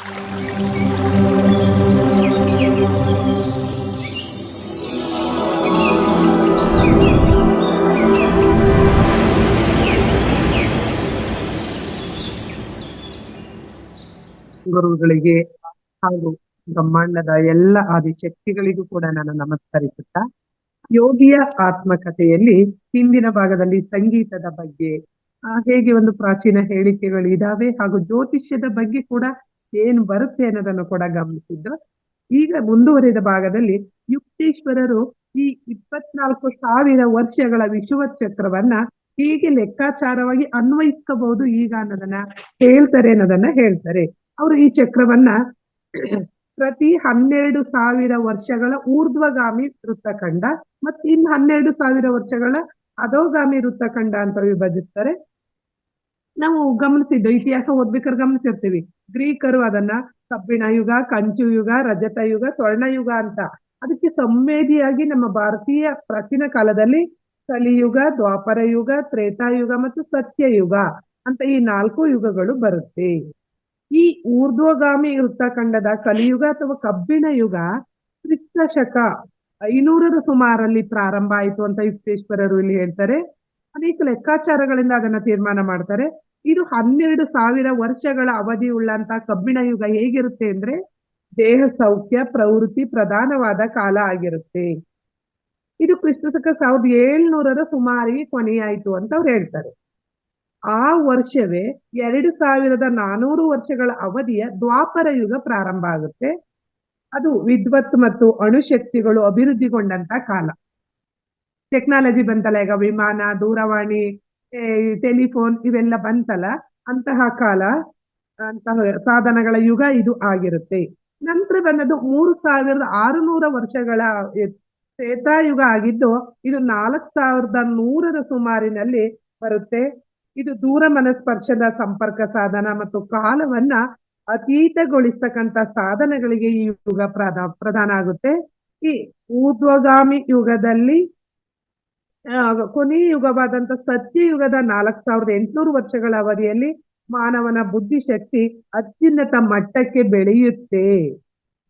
ಗುರುಗಳಿಗೆ ಹಾಗೂ ಬ್ರಹ್ಮಾಂಡದ ಎಲ್ಲ ಆದಿಶಕ್ತಿಗಳಿಗೂ ಕೂಡ ನಾನು ನಮಸ್ಕರಿಸುತ್ತಾ, ಯೋಗಿಯ ಆತ್ಮಕಥೆಯಲ್ಲಿ ಹಿಂದಿನ ಭಾಗದಲ್ಲಿ ಸಂಗೀತದ ಬಗ್ಗೆ ಹೇಗೆ ಒಂದು ಪ್ರಾಚೀನ ಹೇಳಿಕೆಗಳು ಇದಾವೆ ಹಾಗೂ ಜ್ಯೋತಿಷ್ಯದ ಬಗ್ಗೆ ಕೂಡ ಏನು ಬರುತ್ತೆ ಅನ್ನೋದನ್ನು ಕೂಡ ಗಮನಿಸಿದ್ದು. ಈಗ ಮುಂದುವರಿದ ಭಾಗದಲ್ಲಿ ಯುಕ್ತೇಶ್ವರರು ಈ 24,000 ವರ್ಷಗಳ ವಿಷುವ ಚಕ್ರವನ್ನ ಹೀಗೆ ಲೆಕ್ಕಾಚಾರವಾಗಿ ಅನ್ವಯಿಸ್ಕೋಬಹುದು ಈಗ ಅನ್ನೋದನ್ನ ಹೇಳ್ತಾರೆ. ಅವರು ಈ ಚಕ್ರವನ್ನ ಪ್ರತಿ 12,000 ವರ್ಷಗಳ ಊರ್ಧ್ವಗಾಮಿ ವೃತ್ತಖಂಡ ಮತ್ತು ಇನ್ನು 12,000 ವರ್ಷಗಳ ಅಧೋಗಾಮಿ ವೃತ್ತಖಂಡ ಅಂತ ವಿಭಜಿಸ್ತಾರೆ. ನಾವು ಗಮನಿಸಿದ್ದು, ಇತಿಹಾಸ ಓದ್ಬೇಕಾದ್ರೆ ಗಮನಿಸಿರ್ತೀವಿ, ಗ್ರೀಕರು ಅದನ್ನ ಕಬ್ಬಿಣ ಯುಗ, ಕಂಚು ಯುಗ, ರಜತ ಯುಗ, ಸ್ವರ್ಣಯುಗ ಅಂತ. ಅದಕ್ಕೆ ಸಂವೇದಿಯಾಗಿ ನಮ್ಮ ಭಾರತೀಯ ಪ್ರಾಚೀನ ಕಾಲದಲ್ಲಿ ಕಲಿಯುಗ, ದ್ವಾಪರ ಯುಗ, ತ್ರೇತಾಯುಗ ಮತ್ತು ಸತ್ಯಯುಗ ಅಂತ ಈ 4 ಯುಗಗಳು ಬರುತ್ತೆ. ಈ ಊರ್ಧ್ವಗಾಮಿ ವೃತ್ತಖಂಡದ ಕಲಿಯುಗ ಅಥವಾ ಕಬ್ಬಿಣ ಯುಗ ಕ್ರಿಸ್ತ ಶಕ 500ರ ಸುಮಾರಲ್ಲಿ ಪ್ರಾರಂಭ ಆಯಿತು ಅಂತ ಯುಕ್ತೇಶ್ವರರು ಇಲ್ಲಿ ಹೇಳ್ತಾರೆ. ಅನೇಕ ಲೆಕ್ಕಾಚಾರಗಳಿಂದ ಅದನ್ನ ತೀರ್ಮಾನ ಮಾಡ್ತಾರೆ. ಇದು 12,000 ವರ್ಷಗಳ ಅವಧಿ ಉಳ್ಳಂತ ಕಬ್ಬಿಣ ಯುಗ ಹೇಗಿರುತ್ತೆ ಅಂದ್ರೆ, ದೇಹ ಸೌಖ್ಯ ಪ್ರವೃತ್ತಿ ಪ್ರಧಾನವಾದ ಕಾಲ ಆಗಿರುತ್ತೆ. ಇದು ಕ್ರಿಸ್ತಶಕ 1700ರ ಸುಮಾರಿಗೆ ಕೊನೆಯಾಯಿತು ಅಂತ ಅವ್ರು ಹೇಳ್ತಾರೆ. ಆ ವರ್ಷವೇ 2,400 ವರ್ಷಗಳ ಅವಧಿಯ ದ್ವಾಪರ ಯುಗ ಪ್ರಾರಂಭ ಆಗುತ್ತೆ. ಅದು ವಿದ್ವತ್ ಮತ್ತು ಅಣುಶಕ್ತಿಗಳು ಅಭಿವೃದ್ಧಿಗೊಂಡಂತ ಕಾಲ. ಟೆಕ್ನಾಲಜಿ ಬಂತಲ್ಲ, ಈಗ ವಿಮಾನ, ದೂರವಾಣಿ, ಟೆಲಿಫೋನ್ ಇವೆಲ್ಲ ಬಂತಲ್ಲ, ಅಂತಹ ಕಾಲ, ಅಂತಹ ಸಾಧನಗಳ ಯುಗ ಇದು ಆಗಿರುತ್ತೆ. ನಂತರ ಬಂದದ್ದು 3,600 ವರ್ಷಗಳ ತ್ರೇತಾಯುಗ ಆಗಿದ್ದು, ಇದು 4,100ರ ಸುಮಾರಿನಲ್ಲಿ ಬರುತ್ತೆ. ಇದು ದೂರ ಮನಸ್ಪರ್ಶದ ಸಂಪರ್ಕ ಸಾಧನ ಮತ್ತು ಕಾಲವನ್ನ ಅತೀತಗೊಳಿಸ್ತಕ್ಕಂಥ ಸಾಧನಗಳಿಗೆ ಈ ಯುಗ ಪ್ರಧಾನ ಆಗುತ್ತೆ. ಈ ಊರ್ಧ್ವಗಾಮಿ ಯುಗದಲ್ಲಿ ಕೊನೆಯ ಯುಗವಾದಂತ ಸತ್ಯಯುಗದ 4,800 ವರ್ಷಗಳ ಅವಧಿಯಲ್ಲಿ ಮಾನವನ ಬುದ್ಧಿಶಕ್ತಿ ಅತ್ಯುನ್ನತ ಮಟ್ಟಕ್ಕೆ ಬೆಳೆಯುತ್ತೆ.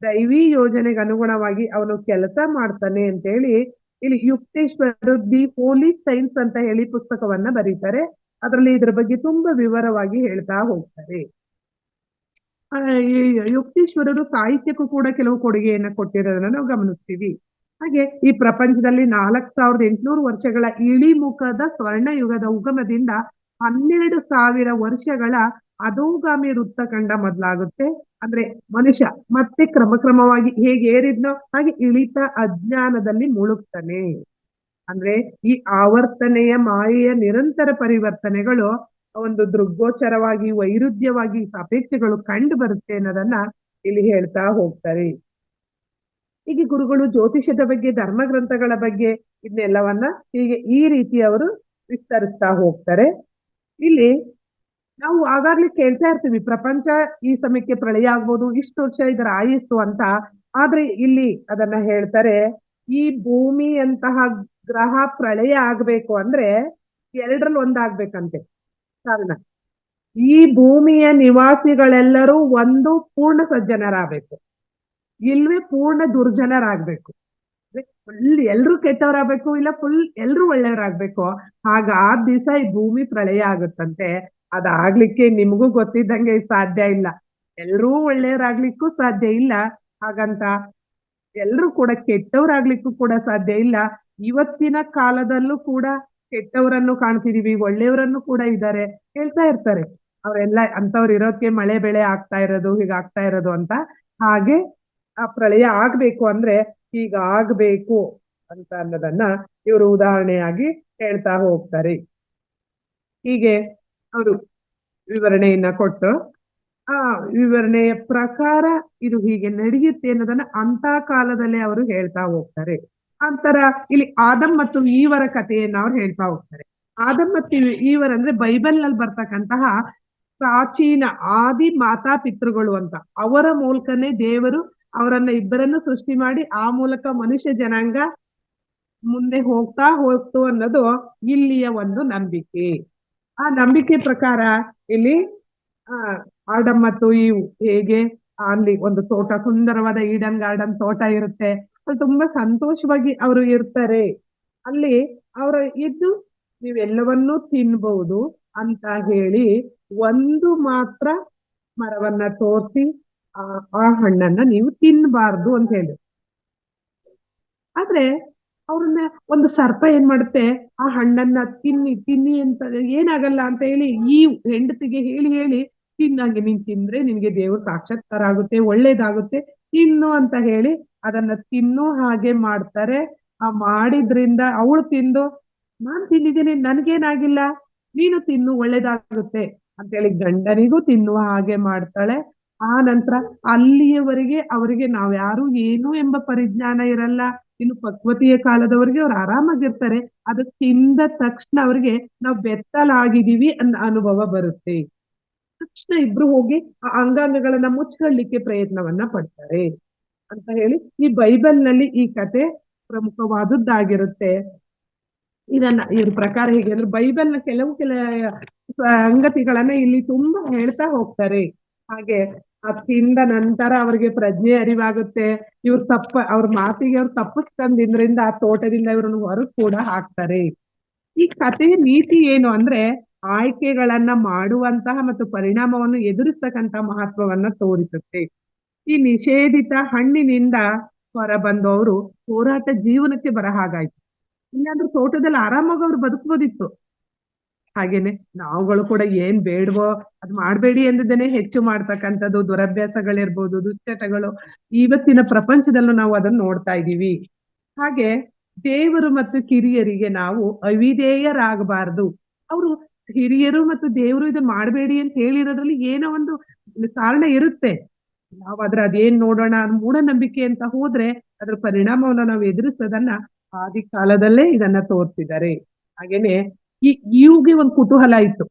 ದೈವಿ ಯೋಜನೆಗೆ ಅನುಗುಣವಾಗಿ ಅವನು ಕೆಲಸ ಮಾಡ್ತಾನೆ ಅಂತೇಳಿ ಇಲ್ಲಿ ಯುಕ್ತೇಶ್ವರರು ದಿ ಹೋಲಿ ಸೈನ್ಸ್ ಅಂತ ಹೇಳಿ ಪುಸ್ತಕವನ್ನ ಬರೀತಾರೆ. ಅದರಲ್ಲಿ ಇದ್ರ ಬಗ್ಗೆ ತುಂಬಾ ವಿವರವಾಗಿ ಹೇಳ್ತಾ ಹೋಗ್ತಾರೆ. ಯುಕ್ತೇಶ್ವರರು ಸಾಹಿತ್ಯಕ್ಕೂ ಕೂಡ ಕೆಲವು ಕೊಡುಗೆಯನ್ನ ಕೊಟ್ಟಿರೋದನ್ನ ನಾವು ಗಮನಿಸ್ತೀವಿ. ಹಾಗೆ ಈ ಪ್ರಪಂಚದಲ್ಲಿ 4,800 ವರ್ಷಗಳ ಇಳಿಮುಖದ ಸ್ವರ್ಣಯುಗದ ಉಗಮದಿಂದ 12,000 ವರ್ಷಗಳ ಅಧೋಗಾಮಿ ವೃತ್ತಖಂಡ ಮೊದಲಾಗುತ್ತೆ. ಅಂದ್ರೆ ಮನುಷ್ಯ ಮತ್ತೆ ಕ್ರಮವಾಗಿ ಹೇಗೆ ಏರಿದ್ನೋ ಹಾಗೆ ಇಳಿತ ಅಜ್ಞಾನದಲ್ಲಿ ಮುಳುಗ್ತಾನೆ. ಅಂದ್ರೆ ಈ ಆವರ್ತನೆಯ ಮಾಯೆಯ ನಿರಂತರ ಪರಿವರ್ತನೆಗಳು ಒಂದು ದೃಗ್ಗೋಚರವಾಗಿ, ವೈರುಧ್ಯವಾಗಿ, ಸಾಪೇಕ್ಷಗಳು ಕಂಡು ಬರುತ್ತೆ ಅನ್ನೋದನ್ನ ಇಲ್ಲಿ ಹೇಳ್ತಾ ಹೋಗ್ತಾರೆ. ಹೀಗೆ ಗುರುಗಳು ಜ್ಯೋತಿಷದ ಬಗ್ಗೆ, ಧರ್ಮ ಗ್ರಂಥಗಳ ಬಗ್ಗೆ ಇದನ್ನೆಲ್ಲವನ್ನ ಹೀಗೆ ಈ ರೀತಿ ಅವರು ವಿಸ್ತರಿಸ್ತಾ ಹೋಗ್ತಾರೆ. ಇಲ್ಲಿ ನಾವು ಆಗಾಗ್ಲೇ ಕೇಳ್ತಾ ಇರ್ತೀವಿ, ಪ್ರಪಂಚ ಈ ಸಮಯಕ್ಕೆ ಪ್ರಳಯ ಆಗ್ಬೋದು, ಇಷ್ಟು ವರ್ಷ ಇದರ ಆಯಸ್ಸು ಅಂತ. ಆದ್ರೆ ಇಲ್ಲಿ ಅದನ್ನ ಹೇಳ್ತಾರೆ, ಈ ಭೂಮಿಯಂತಹ ಗ್ರಹ ಪ್ರಳಯ ಆಗ್ಬೇಕು ಅಂದ್ರೆ 2ರಲ್ಲಿ ಒಂದಾಗ್ಬೇಕಂತೆ ಕಾರಣ. ಈ ಭೂಮಿಯ ನಿವಾಸಿಗಳೆಲ್ಲರೂ ಒಂದು ಪೂರ್ಣ ಸಜ್ಜನರಾಗಬೇಕು, ಇಲ್ವೇ ಪೂರ್ಣ ದುರ್ಜನರಾಗ್ಬೇಕು. ಫುಲ್ ಎಲ್ರು ಕೆಟ್ಟವರಾಗ್ಬೇಕು, ಇಲ್ಲ ಫುಲ್ ಎಲ್ರು ಒಳ್ಳೆಯವರಾಗ್ಬೇಕು. ಹಾಗಾದ ದಿವಸ ಈ ಭೂಮಿ ಪ್ರಳಯ ಆಗುತ್ತಂತೆ. ಅದಾಗ್ಲಿಕ್ಕೆ ನಿಮಗೂ ಗೊತ್ತಿದ್ದಂಗೆ ಸಾಧ್ಯ ಇಲ್ಲ, ಎಲ್ರೂ ಒಳ್ಳೆಯವರಾಗ್ಲಿಕ್ಕೂ ಸಾಧ್ಯ ಇಲ್ಲ. ಹಾಗಂತ ಎಲ್ರು ಕೂಡ ಕೆಟ್ಟವರಾಗ್ಲಿಕ್ಕೂ ಕೂಡ ಸಾಧ್ಯ ಇಲ್ಲ. ಇವತ್ತಿನ ಕಾಲದಲ್ಲೂ ಕೂಡ ಕೆಟ್ಟವರನ್ನು ಕಾಣ್ತಿದೀವಿ, ಒಳ್ಳೆಯವರನ್ನು ಕೂಡ ಇದ್ದಾರೆ, ಹೇಳ್ತಾ ಇರ್ತಾರೆ. ಅವರೆಲ್ಲ ಅಂತವ್ರು ಇರೋಕೆ ಮಳೆ ಬೆಳೆ ಆಗ್ತಾ ಇರೋದು, ಹೀಗಾಗ್ತಾ ಇರೋದು ಅಂತ. ಹಾಗೆ ಆ ಪ್ರಳಯ ಆಗ್ಬೇಕು ಅಂದ್ರೆ ಹೀಗಾಗ್ಬೇಕು ಅಂತ ಅನ್ನೋದನ್ನ ಇವರು ಉದಾಹರಣೆಯಾಗಿ ಹೇಳ್ತಾ ಹೋಗ್ತಾರೆ. ಹೀಗೆ ಅವರು ವಿವರಣೆಯನ್ನ ಕೊಟ್ಟು ಆ ವಿವರಣೆಯ ಪ್ರಕಾರ ಇದು ಹೀಗೆ ನಡೆಯುತ್ತೆ ಅನ್ನೋದನ್ನ ಅಂತ ಕಾಲದಲ್ಲೇ ಅವರು ಹೇಳ್ತಾ ಹೋಗ್ತಾರೆ. ಅಂತರ ಇಲ್ಲಿ ಆದಮ್ ಮತ್ತು ಈವರ ಕಥೆಯನ್ನ ಅವ್ರು ಹೇಳ್ತಾ ಹೋಗ್ತಾರೆ. ಆದಮ್ ಮತ್ತು ಈವರ್ ಅಂದ್ರೆ ಬೈಬಲ್ ನಲ್ಲಿ ಬರ್ತಕ್ಕಂತಹ ಪ್ರಾಚೀನ ಆದಿ ಮಾತಾ ಪಿತೃಗಳು ಅಂತ. ಅವರ ಮೂಲಕನೇ ದೇವರು ಅವರನ್ನ ಇಬ್ಬರನ್ನು ಸೃಷ್ಟಿ ಮಾಡಿ ಆ ಮೂಲಕ ಮನುಷ್ಯ ಜನಾಂಗ ಮುಂದೆ ಹೋಗ್ತು ಅನ್ನೋದು ಇಲ್ಲಿಯ ಒಂದು ನಂಬಿಕೆ. ಆ ನಂಬಿಕೆ ಪ್ರಕಾರ ಇಲ್ಲಿ ಆಡಮ್ ಮತ್ತು ಈವ್ ಹೇಗೆ ಅಲ್ಲಿ ಒಂದು ತೋಟ, ಸುಂದರವಾದ ಈಡನ್ ಗಾರ್ಡನ್ ತೋಟ ಇರುತ್ತೆ. ಅಲ್ಲಿ ತುಂಬಾ ಸಂತೋಷವಾಗಿ ಅವರು ಇರ್ತಾರೆ. ಅಲ್ಲಿ ಅವರ ಇದ್ದು ನೀವೆಲ್ಲವನ್ನೂ ತಿನ್ಬಹುದು ಅಂತ ಹೇಳಿ ಒಂದು ಮಾತ್ರ ಮರವನ್ನ ತೋರಿಸಿ ಆ ಆ ಹಣ್ಣನ್ನ ನೀವು ತಿನ್ಬಾರ್ದು ಅಂತ ಹೇಳಿ. ಆದ್ರೆ ಅವ್ರನ್ನ ಒಂದು ಸರ್ಪ ಏನ್ ಮಾಡುತ್ತೆ, ಆ ಹಣ್ಣನ್ನ ತಿನ್ನಿ ತಿನ್ನಿ ಅಂತ, ಏನಾಗಲ್ಲ ಅಂತ ಹೇಳಿ ಈ ಹೆಂಡತಿಗೆ ಹೇಳಿ ಹೇಳಿ ತಿನ್ನಂಗೆ, ನೀನ್ ತಿಂದ್ರೆ ನಿನ್ಗೆ ದೇವ್ರ ಸಾಕ್ಷಾತ್ಕಾರ ಆಗುತ್ತೆ, ಒಳ್ಳೇದಾಗುತ್ತೆ, ತಿನ್ನು ಅಂತ ಹೇಳಿ ಅದನ್ನ ತಿನ್ನೋ ಹಾಗೆ ಮಾಡ್ತಾರೆ. ಆ ಮಾಡಿದ್ರಿಂದ ಅವಳು ತಿಂದು, ನಾನ್ ತಿಂದಿದ್ದೀನಿ ನನ್ಗೇನಾಗಿಲ್ಲ, ನೀನು ತಿನ್ನು ಒಳ್ಳೇದಾಗುತ್ತೆ ಅಂತ ಹೇಳಿ ಗಂಡನಿಗೂ ತಿನ್ನುವ ಹಾಗೆ ಮಾಡ್ತಾಳೆ. ಆ ನಂತರ ಅಲ್ಲಿಯವರೆಗೆ ಅವರಿಗೆ ನಾವ್ಯಾರು ಏನು ಎಂಬ ಪರಿಜ್ಞಾನ ಇರಲ್ಲ. ಇನ್ನು ಪಕ್ವತೆಯ ಕಾಲದವರೆಗೆ ಅವ್ರು ಆರಾಮಾಗಿರ್ತಾರೆ. ಅದು ತಿಂದ ತಕ್ಷಣ ಅವ್ರಿಗೆ ನಾವು ಬೆತ್ತಲಾಗಿದೀವಿ ಅನ್ನೋ ಅನುಭವ ಬರುತ್ತೆ. ತಕ್ಷಣ ಇಬ್ರು ಹೋಗಿ ಆ ಅಂಗಾಂಗಗಳನ್ನ ಮುಚ್ಕೊಳ್ಳಿಕ್ಕೆ ಪ್ರಯತ್ನವನ್ನ ಪಡ್ತಾರೆ ಅಂತ ಹೇಳಿ ಈ ಬೈಬಲ್ ನಲ್ಲಿ ಈ ಕತೆ ಪ್ರಮುಖವಾದದ್ದಾಗಿರುತ್ತೆ. ಇದನ್ನ ಇವ್ರ ಪ್ರಕಾರ ಹೇಗೆ ಅಂದ್ರೆ ಬೈಬಲ್ ನ ಕೆಲವು ಸಂಗತಿಗಳನ್ನ ಇಲ್ಲಿ ತುಂಬಾ ಹೇಳ್ತಾ ಹೋಗ್ತಾರೆ. ಹಾಗೆ ಅದ್ ತಿಂದ ನಂತರ ಅವ್ರಿಗೆ ಪ್ರಜ್ಞೆ ಅರಿವಾಗುತ್ತೆ. ಅವ್ರ ಮಾತಿಗೆ ಅವ್ರು ತಪ್ಪಿಸ್ಕೊಂಡಿದ್ರಿಂದ ಆ ತೋಟದಿಂದ ಇವ್ರನ್ನ ಹೊರಗ್ ಕೂಡ ಹಾಕ್ತಾರೆ. ಈ ಕಥೆಯ ನೀತಿ ಏನು ಅಂದ್ರೆ ಆಯ್ಕೆಗಳನ್ನ ಮಾಡುವಂತಹ ಮತ್ತು ಪರಿಣಾಮವನ್ನು ಎದುರಿಸ್ತಕ್ಕಂತ ಮಹತ್ವವನ್ನ ತೋರಿಸುತ್ತೆ. ಈ ನಿಷೇಧಿತ ಹಣ್ಣಿನಿಂದ ಹೊರ ಬಂದವರು ಹೋರಾಟ ಜೀವನಕ್ಕೆ ಬರಹಾಗಾಯ್ತು. ಇಲ್ಲಾಂದ್ರೆ ತೋಟದಲ್ಲಿ ಆರಾಮಾಗಿ ಅವ್ರು ಬದುಕ್ಬೋದಿತ್ತು. ಹಾಗೇನೆ ನಾವುಗಳು ಕೂಡ ಏನ್ ಬೇಡವೋ ಅದ್ ಮಾಡ್ಬೇಡಿ ಎಂದಿದ್ದೇನೆ ಹೆಚ್ಚು ಮಾಡ್ತಕ್ಕಂಥದ್ದು ದುರಭ್ಯಾಸಗಳಿರ್ಬೋದು, ದುಶ್ಚಟಗಳು ಇವತ್ತಿನ ಪ್ರಪಂಚದಲ್ಲೂ ನಾವು ಅದನ್ನ ನೋಡ್ತಾ ಇದ್ದೀವಿ. ಹಾಗೆ ದೇವರು ಮತ್ತು ಕಿರಿಯರಿಗೆ ನಾವು ಅವಿಧೇಯರಾಗಬಾರ್ದು. ಅವರು ಹಿರಿಯರು ಮತ್ತು ದೇವರು ಇದನ್ನ ಮಾಡಬೇಡಿ ಅಂತ ಹೇಳಿರೋದ್ರಲ್ಲಿ ಏನೋ ಒಂದು ಕಾರಣ ಇರುತ್ತೆ. ನಾವು ಅದೇನ್ ನೋಡೋಣ ಮೂಢನಂಬಿಕೆ ಅಂತ ಹೋದ್ರೆ ಅದ್ರ ಪರಿಣಾಮವನ್ನು ನಾವು ಎದುರಿಸೋದನ್ನ ಆದಿ ಕಾಲದಲ್ಲೇ ಇದನ್ನ ತೋರ್ಸಿದ್ದಾರೆ. ಹಾಗೇನೆ ಇವ್ಗೆ ಒಂದು ಕುತೂಹಲ ಇತ್ತು.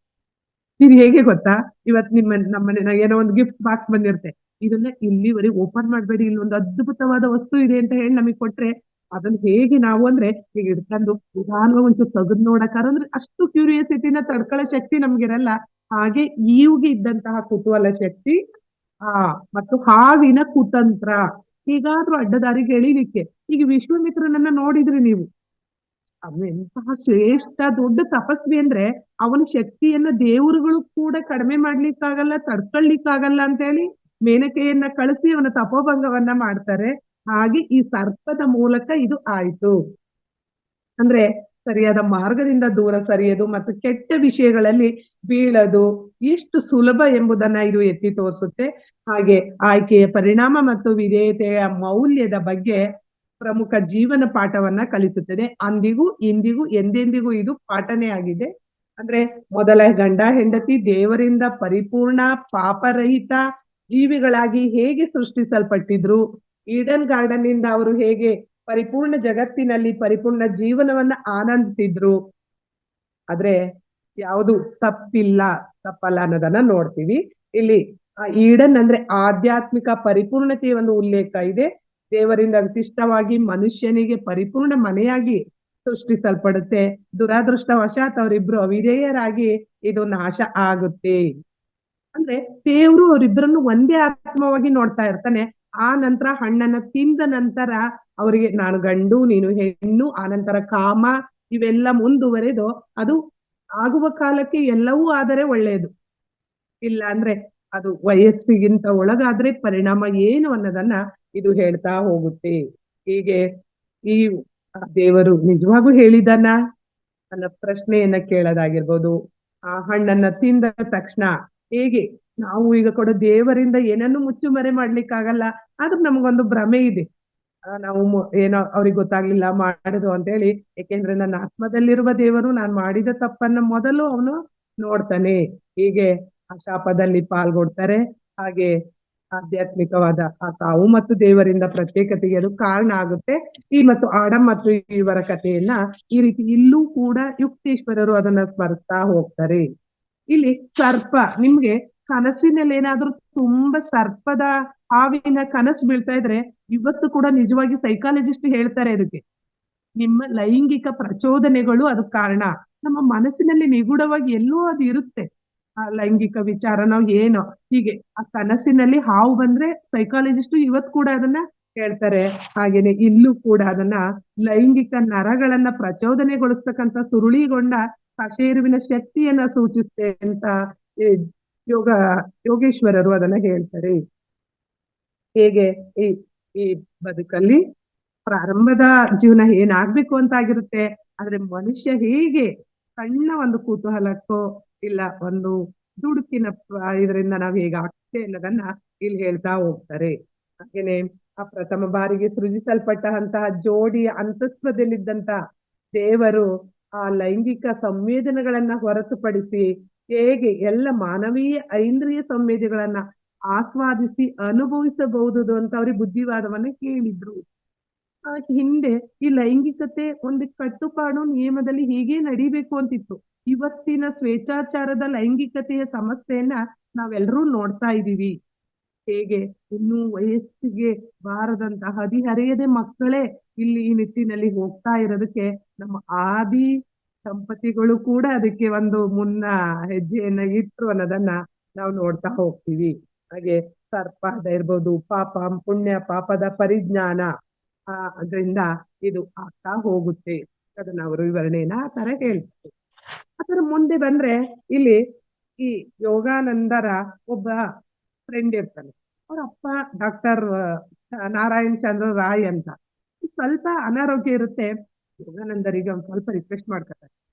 ಇದು ಹೇಗೆ ಗೊತ್ತಾ, ಇವತ್ ನಮ್ಮನೆ ಏನೋ ಒಂದು ಗಿಫ್ಟ್ ಬಾಕ್ಸ್ ಬಂದಿರುತ್ತೆ, ಇದನ್ನ ಇಲ್ಲಿವರೆಗೆ ಓಪನ್ ಮಾಡ್ಬೇಡಿ, ಇಲ್ಲಿ ಒಂದು ಅದ್ಭುತವಾದ ವಸ್ತು ಇದೆ ಅಂತ ಹೇಳಿ ನಮಗೆ ಕೊಟ್ರೆ ಅದನ್ನ ಹೇಗೆ ನಾವು ಅಂದ್ರೆ ಈಗ ಇಡ್ಕೊಂಡು ನಿಧಾನವಾಗಿ ಒಂಚೂರು ತೆಗೆದು ನೋಡಕ್ಕಾರ ಅಂದ್ರೆ ಅಷ್ಟು ಕ್ಯೂರಿಯಾಸಿಟಿನ ತಡ್ಕೊಳ್ಳೋ ಶಕ್ತಿ ನಮ್ಗಿರಲ್ಲ. ಹಾಗೆ ಈವ್ಗೆ ಇದ್ದಂತಹ ಕುತೂಹಲ ಶಕ್ತಿ ಮತ್ತು ಹಾವಿನ ಕುತಂತ್ರ, ಹೀಗಾದ್ರೂ ಅಡ್ಡದಾರಿಗೆ ಎಳಿಲಿಕ್ಕೆ. ಈಗ ವಿಶ್ವಾಮಿತ್ರನನ್ನ ನೋಡಿದ್ರಿ ನೀವು, ಅವನು ಎಂತಹ ಶ್ರೇಷ್ಠ ದೊಡ್ಡ ತಪಸ್ವಿ ಅಂದ್ರೆ ಅವನ ಶಕ್ತಿಯನ್ನ ದೇವರುಗಳು ಕೂಡ ಕಡಿಮೆ ಮಾಡ್ಲಿಕ್ಕಾಗಲ್ಲ, ತಡ್ಕೊಳ್ಲಿಕ್ಕಾಗಲ್ಲ ಅಂತ ಹೇಳಿ ಮೇನಕೆಯನ್ನ ಕಳಿಸಿ ಅವನ ತಪೋಭಂಗವನ್ನ ಮಾಡ್ತಾರೆ. ಹಾಗೆ ಈ ಸರ್ಪದ ಮೂಲಕ ಇದು ಆಯ್ತು. ಅಂದ್ರೆ ಸರಿಯಾದ ಮಾರ್ಗದಿಂದ ದೂರ ಸರಿಯೋದು ಮತ್ತು ಕೆಟ್ಟ ವಿಷಯಗಳಲ್ಲಿ ಬೀಳದು ಎಷ್ಟು ಸುಲಭ ಎಂಬುದನ್ನ ಇದು ಎತ್ತಿ ತೋರಿಸುತ್ತೆ. ಹಾಗೆ ಆಯ್ಕೆಯ ಪರಿಣಾಮ ಮತ್ತು ವಿಧೇಯತೆಯ ಮೌಲ್ಯದ ಬಗ್ಗೆ ಪ್ರಮುಖ ಜೀವನ ಪಾಠವನ್ನ ಕಲಿಸುತ್ತದೆ. ಅಂದಿಗೂ ಇಂದಿಗೂ ಎಂದೆಂದಿಗೂ ಇದು ಪಾಠನೇ ಆಗಿದೆ. ಅಂದ್ರೆ ಮೊದಲ ಗಂಡ ಹೆಂಡತಿ ದೇವರಿಂದ ಪರಿಪೂರ್ಣ ಪಾಪರಹಿತ ಜೀವಿಗಳಾಗಿ ಹೇಗೆ ಸೃಷ್ಟಿಸಲ್ಪಟ್ಟಿದ್ರು, ಈಡನ್ ಗಾರ್ಡನ್ ಇಂದ ಅವರು ಹೇಗೆ ಪರಿಪೂರ್ಣ ಜಗತ್ತಿನಲ್ಲಿ ಪರಿಪೂರ್ಣ ಜೀವನವನ್ನ ಆನಂದಿಸಿದ್ರು, ಆದ್ರೆ ಯಾವುದು ತಪ್ಪಲ್ಲ ಅನ್ನೋದನ್ನ ನೋಡ್ತೀವಿ. ಇಲ್ಲಿ ಈಡನ್ ಅಂದ್ರೆ ಆಧ್ಯಾತ್ಮಿಕ ಪರಿಪೂರ್ಣತೆಯ ಒಂದು ಉಲ್ಲೇಖ ಇದೆ. ದೇವರಿಂದ ವಿಶಿಷ್ಟವಾಗಿ ಮನುಷ್ಯನಿಗೆ ಪರಿಪೂರ್ಣ ಮನೆಯಾಗಿ ಸೃಷ್ಟಿಸಲ್ಪಡುತ್ತೆ. ದುರಾದೃಷ್ಟವಶಾತ್ ಅವರಿಬ್ರು ಅವಿಧೇಯರಾಗಿ ಇದು ನಾಶ ಆಗುತ್ತೆ. ಅಂದ್ರೆ ದೇವ್ರು ಅವರಿಬ್ಬರನ್ನು ಒಂದೇ ಆತ್ಮವಾಗಿ ನೋಡ್ತಾ ಇರ್ತಾನೆ. ಆ ನಂತರ ಹಣ್ಣನ್ನ ತಿಂದ ನಂತರ ಅವರಿಗೆ ನಾನು ಗಂಡು ನೀನು ಹೆಣ್ಣು, ಆ ನಂತರ ಕಾಮ ಇವೆಲ್ಲ ಮುಂದುವರೆದು ಅದು ಆಗುವ ಕಾಲಕ್ಕೆ ಎಲ್ಲವೂ ಆದರೆ ಒಳ್ಳೆಯದು, ಇಲ್ಲ ಅಂದ್ರೆ ಅದು ವಯಸ್ಸಿಗಿಂತ ಒಳಗಾದ್ರೆ ಪರಿಣಾಮ ಏನು ಅನ್ನೋದನ್ನ ಇದು ಹೇಳ್ತಾ ಹೋಗುತ್ತೆ. ಹೀಗೆ ಈ ದೇವರು ನಿಜವಾಗೂ ಹೇಳಿದಾನ ಅನ್ನೋ ಪ್ರಶ್ನೆಯನ್ನ ಕೇಳೋದಾಗಿರ್ಬೋದು. ಆ ಹಣ್ಣನ್ನ ತಿಂದ ತಕ್ಷಣ ಹೇಗೆ ನಾವು ಈಗ ಕೂಡ ದೇವರಿಂದ ಏನನ್ನು ಮುಚ್ಚುಮರೆ ಮಾಡ್ಲಿಕ್ಕಾಗಲ್ಲ, ಆದ್ರೂ ನಮಗೊಂದು ಭ್ರಮೆ ಇದೆ, ನಾವು ಏನೋ ಅವ್ರಿಗೆ ಗೊತ್ತಾಗ್ಲಿಲ್ಲ ಮಾಡಿದ್ರು ಅಂತ ಹೇಳಿ. ಯಾಕೆಂದ್ರೆ ನನ್ನ ಆತ್ಮದಲ್ಲಿರುವ ದೇವರು ನಾನು ಮಾಡಿದ ತಪ್ಪನ್ನ ಮೊದಲು ಅವನು ನೋಡ್ತಾನೆ. ಹೀಗೆ ಆ ಶಾಪದಲ್ಲಿ ಪಾಲ್ಗೊಳ್ತಾರೆ. ಹಾಗೆ ಆಧ್ಯಾತ್ಮಿಕವಾದ ಆ ತಾವು ಮತ್ತು ದೇವರಿಂದ ಪ್ರತ್ಯೇಕತೆಗೆ ಅದು ಕಾರಣ ಆಗುತ್ತೆ. ಈ ಮತ್ತು ಆಡಮ್ ಮತ್ತು ಇವರ ಕಥೆಯನ್ನ ಈ ರೀತಿ ಇಲ್ಲೂ ಕೂಡ ಯುಕ್ತೇಶ್ವರರು ಅದನ್ನ ಸ್ಮರಿಸ್ತಾ ಹೋಗ್ತಾರೆ. ಇಲ್ಲಿ ಸರ್ಪ, ನಿಮ್ಗೆ ಕನಸಿನಲ್ಲಿ ಏನಾದ್ರೂ ತುಂಬಾ ಸರ್ಪದ ಹಾವಿನ ಕನಸು ಬೀಳ್ತಾ ಇದ್ರೆ ಇವತ್ತು ಕೂಡ ನಿಜವಾಗಿ ಸೈಕಾಲಜಿಸ್ಟ್ ಹೇಳ್ತಾರೆ ಅದಕ್ಕೆ ನಿಮ್ಮ ಲೈಂಗಿಕ ಪ್ರಚೋದನೆಗಳು ಅದಕ್ಕೆ ಕಾರಣ. ನಮ್ಮ ಮನಸ್ಸಿನಲ್ಲಿ ನಿಗೂಢವಾಗಿ ಎಲ್ಲೋ ಅದು ಇರುತ್ತೆ. ಆ ಲೈಂಗಿಕ ವಿಚಾರನೋ ಏನೋ ಹೀಗೆ ಆ ಕನಸಿನಲ್ಲಿ ಹಾವು ಬಂದ್ರೆ ಸೈಕಾಲಜಿಸ್ಟ್ ಇವತ್ ಕೂಡ ಅದನ್ನ ಹೇಳ್ತಾರೆ. ಹಾಗೇನೆ ಇಲ್ಲೂ ಕೂಡ ಅದನ್ನ ಲೈಂಗಿಕ ನರಗಳನ್ನ ಪ್ರಚೋದನೆಗೊಳಿಸ್ತಕ್ಕಂಥ ಸುರುಳಿಗೊಂಡ ಕಶೇರುವಿನ ಶಕ್ತಿಯನ್ನ ಸೂಚಿಸುತ್ತೆ ಅಂತ ಈ ಯೋಗ ಯೋಗೇಶ್ವರರು ಅದನ್ನ ಹೇಳ್ತಾರೆ. ಹೇಗೆ ಈ ಈ ಬದುಕಲ್ಲಿ ಪ್ರಾರಂಭದ ಜೀವನ ಏನಾಗ್ಬೇಕು ಅಂತ ಆಗಿರುತ್ತೆ, ಆದ್ರೆ ಮನುಷ್ಯ ಹೇಗೆ ಸಣ್ಣ ಒಂದು ಕುತೂಹಲಕ್ಕೋ ಇಲ್ಲ ಒಂದು ದುಡುಕಿನ ಇದರಿಂದ ನಾವ್ ಹೇಗೆ ಆಗ್ತೇ ಅನ್ನೋದನ್ನ ಇಲ್ಲಿ ಹೇಳ್ತಾ ಹೋಗ್ತಾರೆ. ಹಾಗೇನೆ ಆ ಪ್ರಥಮ ಬಾರಿಗೆ ಸೃಜಿಸಲ್ಪಟ್ಟಂತಹ ಜೋಡಿಯ ಅಂತಸ್ತ್ರದಲ್ಲಿದ್ದಂತ ದೇವರು ಆ ಲೈಂಗಿಕ ಸಂವೇದನೆಗಳನ್ನ ಹೊರತುಪಡಿಸಿ ಹೇಗೆ ಎಲ್ಲ ಮಾನವೀಯ ಐಂದ್ರಿಯ ಸಂವೇದನೆಗಳನ್ನ ಆಸ್ವಾದಿಸಿ ಅನುಭವಿಸಬಹುದು ಅಂತ ಅವ್ರಿಗೆ ಬುದ್ಧಿವಾದವನ್ನ ಕೇಳಿದ್ರು. ಹಿಂದೆ ಈ ಲೈಂಗಿಕತೆ ಒಂದು ಕಟ್ಟುಪಾಡು ನಿಯಮದಲ್ಲಿ ಹೀಗೆ ನಡಿಬೇಕು ಅಂತಿತ್ತು. ಇವತ್ತಿನ ಸ್ವೇಚ್ಛಾಚಾರದ ಲೈಂಗಿಕತೆಯ ಸಮಸ್ಯೆಯನ್ನ ನಾವೆಲ್ಲರೂ ನೋಡ್ತಾ ಇದ್ದೀವಿ. ಹೇಗೆ ಇನ್ನೂ ವಯಸ್ಸಿಗೆ ಬಾರದಂತಹ ಹದಿಹರೆಯದೆ ಮಕ್ಕಳೇ ಇಲ್ಲಿ ಈ ನಿಟ್ಟಿನಲ್ಲಿ ಹೋಗ್ತಾ ಇರೋದಕ್ಕೆ ನಮ್ಮ ಆದಿ ದಂಪತಿಗಳು ಕೂಡ ಅದಕ್ಕೆ ಒಂದು ಮುನ್ನ ಹೆಜ್ಜೆಯನ್ನ ಇಟ್ರು ಅನ್ನೋದನ್ನ ನಾವು ನೋಡ್ತಾ ಹೋಗ್ತೀವಿ. ಹಾಗೆ ಸರ್ಪಾದ ಇರ್ಬೋದು, ಪಾಪ ಪುಣ್ಯ ಪಾಪದ ಪರಿಜ್ಞಾನ ಅದರಿಂದ ಇದು ಆಗ್ತಾ ಹೋಗುತ್ತೆ. ಅದನ್ನ ಅವರು ವಿವರಣೆಯನ್ನ ಆ ತರ ಹೇಳ್ತಾರೆ. ಅದರ ಮುಂದೆ ಬಂದ್ರೆ ಇಲ್ಲಿ ಈ ಯೋಗಾನಂದರ ಒಬ್ಬ ಫ್ರೆಂಡ್ ಇರ್ತಾನೆ. ಅವ್ರ ಅಪ್ಪ ಡಾಕ್ಟರ್ ನಾರಾಯಣ್ ಚಂದ್ರ ರಾಯ್ ಅಂತ. ಸ್ವಲ್ಪ ಅನಾರೋಗ್ಯ ಇರುತ್ತೆ. ಯೋಗಾನಂದರಿಗೆ ಒಂದ್ ಸ್ವಲ್ಪ ರಿಕ್ವೆಸ್ಟ್ ಮಾಡ್ತಾರೆ,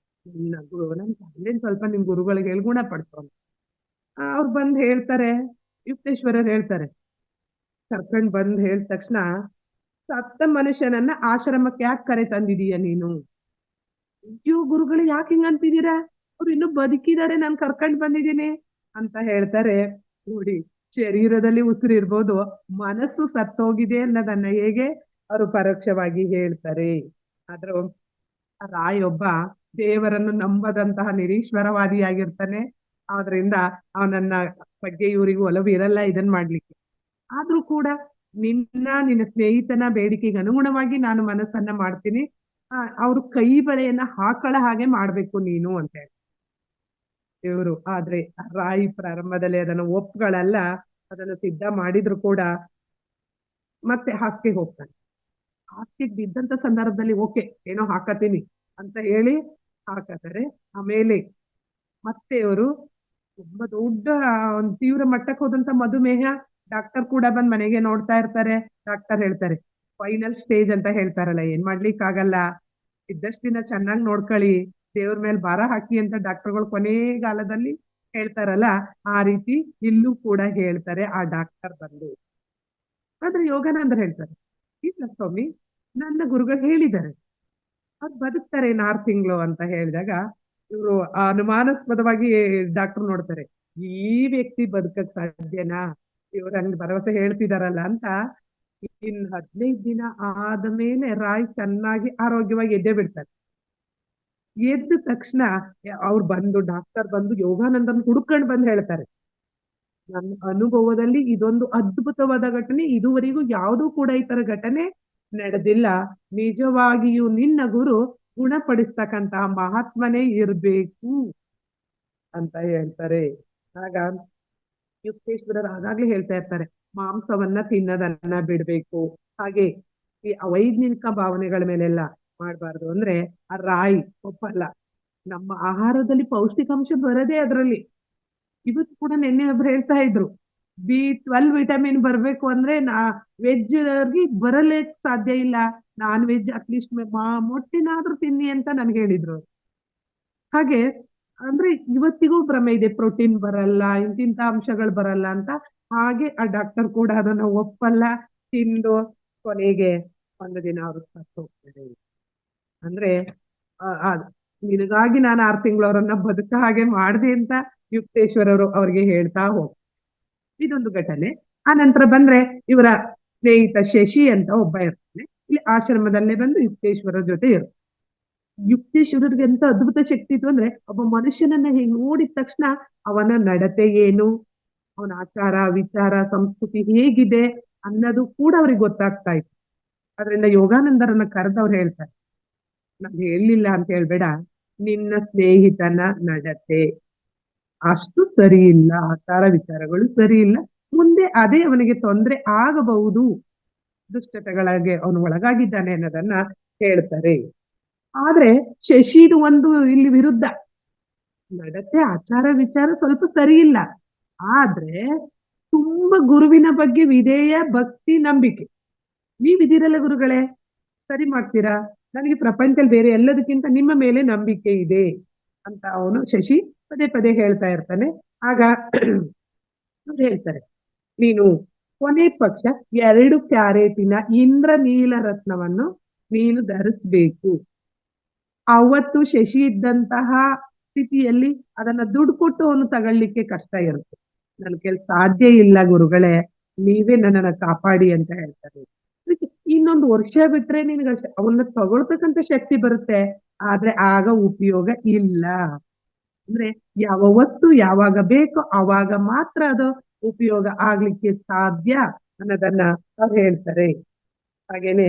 ನಿನ್ನ ಗುರು ನನ್ ತಂದೆನ್ ಸ್ವಲ್ಪ ನಿಮ್ ಗುರುಗಳಿಗೆ ಹೇಳಿ ಗುಣ ಪಡ್ಸೋನು. ಅವ್ರು ಬಂದ್ ಹೇಳ್ತಾರೆ, ಯುಕ್ತೇಶ್ವರರ್ ಹೇಳ್ತಾರೆ, ಕರ್ಕೊಂಡ್ ಬಂದ್ ಹೇಳಿದ ತಕ್ಷಣ ಸತ್ತ ಮನುಷ್ಯನನ್ನ ಆಶ್ರಮಕ್ಕೆ ಯಾಕೆ ಕರೆ ತಂದಿದೀಯ ನೀನು? ಅಯ್ಯೋ ಗುರುಗಳು ಯಾಕೆ ಹಿಂಗ ಅಂತಿದ್ದೀರಾ, ಅವ್ರು ಇನ್ನೂ ಬದುಕಿದ್ದಾರೆ, ನಾನ್ ಕರ್ಕೊಂಡ್ ಬಂದಿದ್ದೀನಿ ಅಂತ ಹೇಳ್ತಾರೆ. ನೋಡಿ, ಶರೀರದಲ್ಲಿ ಉಸಿರಿರ್ಬೋದು, ಮನಸ್ಸು ಸತ್ತೋಗಿದೆ ಅನ್ನೋದನ್ನ ಹೇಗೆ ಅವರು ಪರೋಕ್ಷವಾಗಿ ಹೇಳ್ತಾರೆ. ಆದ್ರ ರಾಯ್ ಒಬ್ಬ ದೇವರನ್ನು ನಂಬದಂತಹ ನಿರೀಶ್ವರವಾದಿಯಾಗಿರ್ತಾನೆ. ಆದ್ರಿಂದ ಅವನನ್ನ ಬಗ್ಗೆ ಇವರಿಗೂ ಒಲವು ಇರಲ್ಲ ಇದನ್ ಮಾಡ್ಲಿಕ್ಕೆ. ಆದ್ರೂ ಕೂಡ ನಿನ್ನ ಸ್ನೇಹಿತನ ಬೇಡಿಕೆಗೆ ಅನುಗುಣವಾಗಿ ನಾನು ಮನಸ್ಸನ್ನ ಮಾಡ್ತೀನಿ, ಅವ್ರು ಕೈ ಬಳೆಯನ್ನ ಹಾಕಳ ಹಾಗೆ ಮಾಡ್ಬೇಕು ನೀನು ಅಂತ ಹೇಳಿ ಇವರು. ಆದ್ರೆ ರಾಯಿ ಪ್ರಾರಂಭದಲ್ಲಿ ಅದನ್ನು ಒಪ್ಗಳಲ್ಲ, ಅದನ್ನು ಸಿದ್ಧ ಮಾಡಿದ್ರು ಕೂಡ ಮತ್ತೆ ಹಾಸಿಗೆಗೆ ಹೋಗ್ತಾನೆ. ಹಾಸಿಗೆಗೆ ಬಿದ್ದಂತ ಸಂದರ್ಭದಲ್ಲಿ ಓಕೆ ಏನೋ ಹಾಕತೀನಿ ಅಂತ ಹೇಳಿ ಹಾಕತಾರೆ. ಆಮೇಲೆ ಮತ್ತೆ ಇವರು ತುಂಬಾ ದೊಡ್ಡ ಒಂದು ತೀವ್ರ ಮಟ್ಟಕ್ಕೆ ಹೋದಂತ ಮಧುಮೇಹ. ಡಾಕ್ಟರ್ ಕೂಡ ಬಂದ್ ಮನೆಗೆ ನೋಡ್ತಾ ಇರ್ತಾರೆ. ಡಾಕ್ಟರ್ ಹೇಳ್ತಾರೆ ಫೈನಲ್ ಸ್ಟೇಜ್ ಅಂತ ಹೇಳ್ತಾರಲ್ಲ, ಏನ್ ಮಾಡ್ಲಿಕ್ ಆಗಲ್ಲ, ಇದ್ದಷ್ಟು ದಿನ ಚೆನ್ನಾಗಿ ನೋಡ್ಕೊಳ್ಳಿ, ದೇವ್ರ ಮೇಲೆ ಭಾರ ಹಾಕಿ ಅಂತ ಡಾಕ್ಟರ್ಗಳು ಕೊನೆಗಾಲದಲ್ಲಿ ಹೇಳ್ತಾರಲ್ಲ, ಆ ರೀತಿ ಇಲ್ಲೂ ಕೂಡ ಹೇಳ್ತಾರೆ ಆ ಡಾಕ್ಟರ್ ಬಂದು. ಆದ್ರೆ ಯೋಗಾನಂದ್ರ ಹೇಳ್ತಾರೆ, ಇಲ್ಲ ಸ್ವಾಮಿ, ನನ್ನ ಗುರುಗಳು ಹೇಳಿದ್ದಾರೆ ಅವ್ರು ಬದುಕ್ತಾರೆ 6 ತಿಂಗಳು ಅಂತ ಹೇಳಿದಾಗ ಇವರು ಅನುಮಾನಾಸ್ಪದವಾಗಿ ಡಾಕ್ಟರ್ ನೋಡ್ತಾರೆ, ಈ ವ್ಯಕ್ತಿ ಬದುಕಕ್ ಸಾಧ್ಯನಾ, ಇವ್ರು ಹಂಗ್ ಭರವಸೆ ಹೇಳ್ತಿದಾರಲ್ಲ ಅಂತ. ಇನ್ 15 ದಿನ ಆದ್ಮೇಲೆ ರಾಯ್ ಚೆನ್ನಾಗಿ ಆರೋಗ್ಯವಾಗಿ ಎದ್ದೇ ಬಿಡ್ತಾರೆ. ಎದ್ದ ತಕ್ಷಣ ಅವ್ರು ಬಂದು ಡಾಕ್ಟರ್ ಬಂದು ಯೋಗಾನಂದನ್ ಹುಡ್ಕೊಂಡ್ ಬಂದು ಹೇಳ್ತಾರೆ, ನನ್ನ ಅನುಭವದಲ್ಲಿ ಇದೊಂದು ಅದ್ಭುತವಾದ ಘಟನೆ, ಇದುವರೆಗೂ ಯಾವುದೂ ಕೂಡ ಈ ತರ ಘಟನೆ ನಡೆದಿಲ್ಲ. ನಿಜವಾಗಿಯೂ ನಿನ್ನ ಗುರು ಗುಣಪಡಿಸ್ತಕ್ಕಂತಹ ಮಹಾತ್ಮನೇ ಇರ್ಬೇಕು ಅಂತ ಹೇಳ್ತಾರೆ. ಆಗ ಯುಕ್ತೇಶ್ವರರು ಆಗಾಗ್ಲೇ ಹೇಳ್ತಾ ಇರ್ತಾರೆ, ಮಾಂಸವನ್ನ ತಿನ್ನೋದನ್ನ ಬಿಡ್ಬೇಕು, ಹಾಗೆ ಈ ಅವೈಜ್ಞಾನಿಕ ಭಾವನೆಗಳ ಮೇಲೆಲ್ಲ ಮಾಡ್ಬಾರ್ದು. ಅಂದ್ರೆ ಆ ರಾಯಿ ಒಪ್ಪಲ್ಲ, ನಮ್ಮ ಆಹಾರದಲ್ಲಿ ಪೌಷ್ಟಿಕಾಂಶ ಬರದೇ ಅದರಲ್ಲಿ. ಇವತ್ತು ಕೂಡ ನಿನ್ನೆ ಒಬ್ರು ಹೇಳ್ತಾ ಇದ್ರು, B12 ವಿಟಮಿನ್ ಬರ್ಬೇಕು ಅಂದ್ರೆ ವೆಜ್ ಬರಲಿಕ್ ಸಾಧ್ಯ ಇಲ್ಲ, ನಾನ್ ವೆಜ್ ಅಟ್ಲೀಸ್ಟ್ ಮೊಟ್ಟೆನಾದ್ರೂ ತಿನ್ನಿ ಅಂತ ನನ್ಗೆ ಹೇಳಿದ್ರು. ಹಾಗೆ ಅಂದ್ರೆ ಇವತ್ತಿಗೂ ಭ್ರಮೆ ಇದೆ, ಪ್ರೋಟೀನ್ ಬರಲ್ಲ, ಇಂತಿಂತ ಅಂಶಗಳು ಬರಲ್ಲ ಅಂತ. ಹಾಗೆ ಆ ಡಾಕ್ಟರ್ ಕೂಡ ಅದನ್ನ ಒಪ್ಪಲ್ಲ, ತಿಂದು ಕೊನೆಗೆ ಒಂದು ದಿನ ಅವರು ಸತ್ತು ಹೋಗ್ತಾರೆ. ಅಂದ್ರೆ ನಿನಗಾಗಿ ನಾನು 6 ತಿಂಗಳು ಅವರನ್ನ ಬದುಕ ಹಾಗೆ ಮಾಡಿದೆ ಅಂತ ಯುಕ್ತೇಶ್ವರರು ಅವ್ರಿಗೆ ಹೇಳ್ತಾ ಹೋಗ್ತಾರೆ. ಇದೊಂದು ಘಟನೆ. ಆ ನಂತರ ಬಂದ್ರೆ ಇವರ ಸ್ನೇಹಿತ ಶಶಿ ಅಂತ ಒಬ್ಬ ಇರ್ತಾನೆ. ಇಲ್ಲಿ ಆಶ್ರಮದಲ್ಲೇ ಬಂದು ಯುಕ್ತೇಶ್ವರರ ಜೊತೆ ಇರು. ಯುಕ್ತೇಶ್ವರರಿಗೆ ಎಂತ ಅದ್ಭುತ ಶಕ್ತಿ ಇತ್ತು ಅಂದ್ರೆ, ಒಬ್ಬ ಮನುಷ್ಯನನ್ನ ಹೀಗೆ ನೋಡಿದ ತಕ್ಷಣ ಅವನ ನಡತೆ ಏನು, ಅವನ ಆಚಾರ ವಿಚಾರ ಸಂಸ್ಕೃತಿ ಹೇಗಿದೆ ಅನ್ನೋದು ಕೂಡ ಅವ್ರಿಗೆ ಗೊತ್ತಾಗ್ತಾ ಇತ್ತು. ಅದರಿಂದ ಯೋಗಾನಂದರನ್ನ ಕರೆದವ್ರು ಹೇಳ್ತಾರೆ, ನಾನು ಹೇಳಲಿಲ್ಲ ಅಂತ ಹೇಳ್ಬೇಡ, ನಿನ್ನ ಸ್ನೇಹಿತನ ನಡತೆ ಅಷ್ಟು ಸರಿ ಇಲ್ಲ, ಆಚಾರ ವಿಚಾರಗಳು ಸರಿ ಇಲ್ಲ, ಮುಂದೆ ಅದೇ ಅವನಿಗೆ ತೊಂದರೆ ಆಗಬಹುದು, ದುಶ್ಚಟಗಳಿಗೆ ಅವನು ಒಳಗಾಗಿದ್ದಾನೆ ಅನ್ನೋದನ್ನ ಹೇಳ್ತಾರೆ. ಆದ್ರೆ ಶಶಿದು ಒಂದು ಇಲ್ಲಿ ವಿರುದ್ಧ, ನಡತೆ ಆಚಾರ ವಿಚಾರ ಸ್ವಲ್ಪ ಸರಿ ಇಲ್ಲ, ಆದ್ರೆ ತುಂಬಾ ಗುರುವಿನ ಬಗ್ಗೆ ವಿಧೇಯ ಭಕ್ತಿ ನಂಬಿಕೆ. ನೀವಿದ್ದೀರಲ್ಲ ಗುರುಗಳೇ, ಸರಿ ಮಾಡ್ತೀರಾ, ನನಗೆ ಪ್ರಪಂಚದಲ್ಲಿ ಬೇರೆ ಎಲ್ಲದಕ್ಕಿಂತ ನಿಮ್ಮ ಮೇಲೆ ನಂಬಿಕೆ ಇದೆ ಅಂತ ಅವನು ಶಶಿ ಪದೇ ಪದೇ ಹೇಳ್ತಾ ಇರ್ತಾನೆ. ಆಗ ಅವ್ರು ಹೇಳ್ತಾರೆ, ನೀನು ಕೊನೆ ಪಕ್ಷ 2 ಕ್ಯಾರೆಟಿನ ಇಂದ್ರ ನೀಲ ರತ್ನವನ್ನು ನೀನು ಧರಿಸ್ಬೇಕು. ಅವತ್ತು ಶಶಿ ಇದ್ದಂತಹ ಸ್ಥಿತಿಯಲ್ಲಿ ಅದನ್ನ ದುಡ್ಡು ಕೊಟ್ಟು ಅವನು ತಗೊಳ್ಳಿಕ್ಕೆ ಕಷ್ಟ ಇರುತ್ತೆ. ನನ್ನ ಕೈಲಿ ಸಾಧ್ಯ ಇಲ್ಲ ಗುರುಗಳೇ, ನೀವೇ ನನ್ನನ್ನ ಕಾಪಾಡಿ ಅಂತ ಹೇಳ್ತಾರೆ. ಇನ್ನೊಂದು ವರ್ಷ ಬಿಟ್ರೆ ನಿನ್ಗೆ ಅವನ್ನ ತಗೊಳ್ತಕ್ಕಂಥ ಶಕ್ತಿ ಬರುತ್ತೆ, ಆದ್ರೆ ಆಗ ಉಪಯೋಗ ಇಲ್ಲ. ಅಂದ್ರೆ ಯಾವ ವಸ್ತು ಯಾವಾಗ ಬೇಕೋ ಅವಾಗ ಮಾತ್ರ ಅದು ಉಪಯೋಗ ಆಗ್ಲಿಕ್ಕೆ ಸಾಧ್ಯ ಅನ್ನೋದನ್ನ ಅವ್ರು ಹೇಳ್ತಾರೆ. ಹಾಗೇನೆ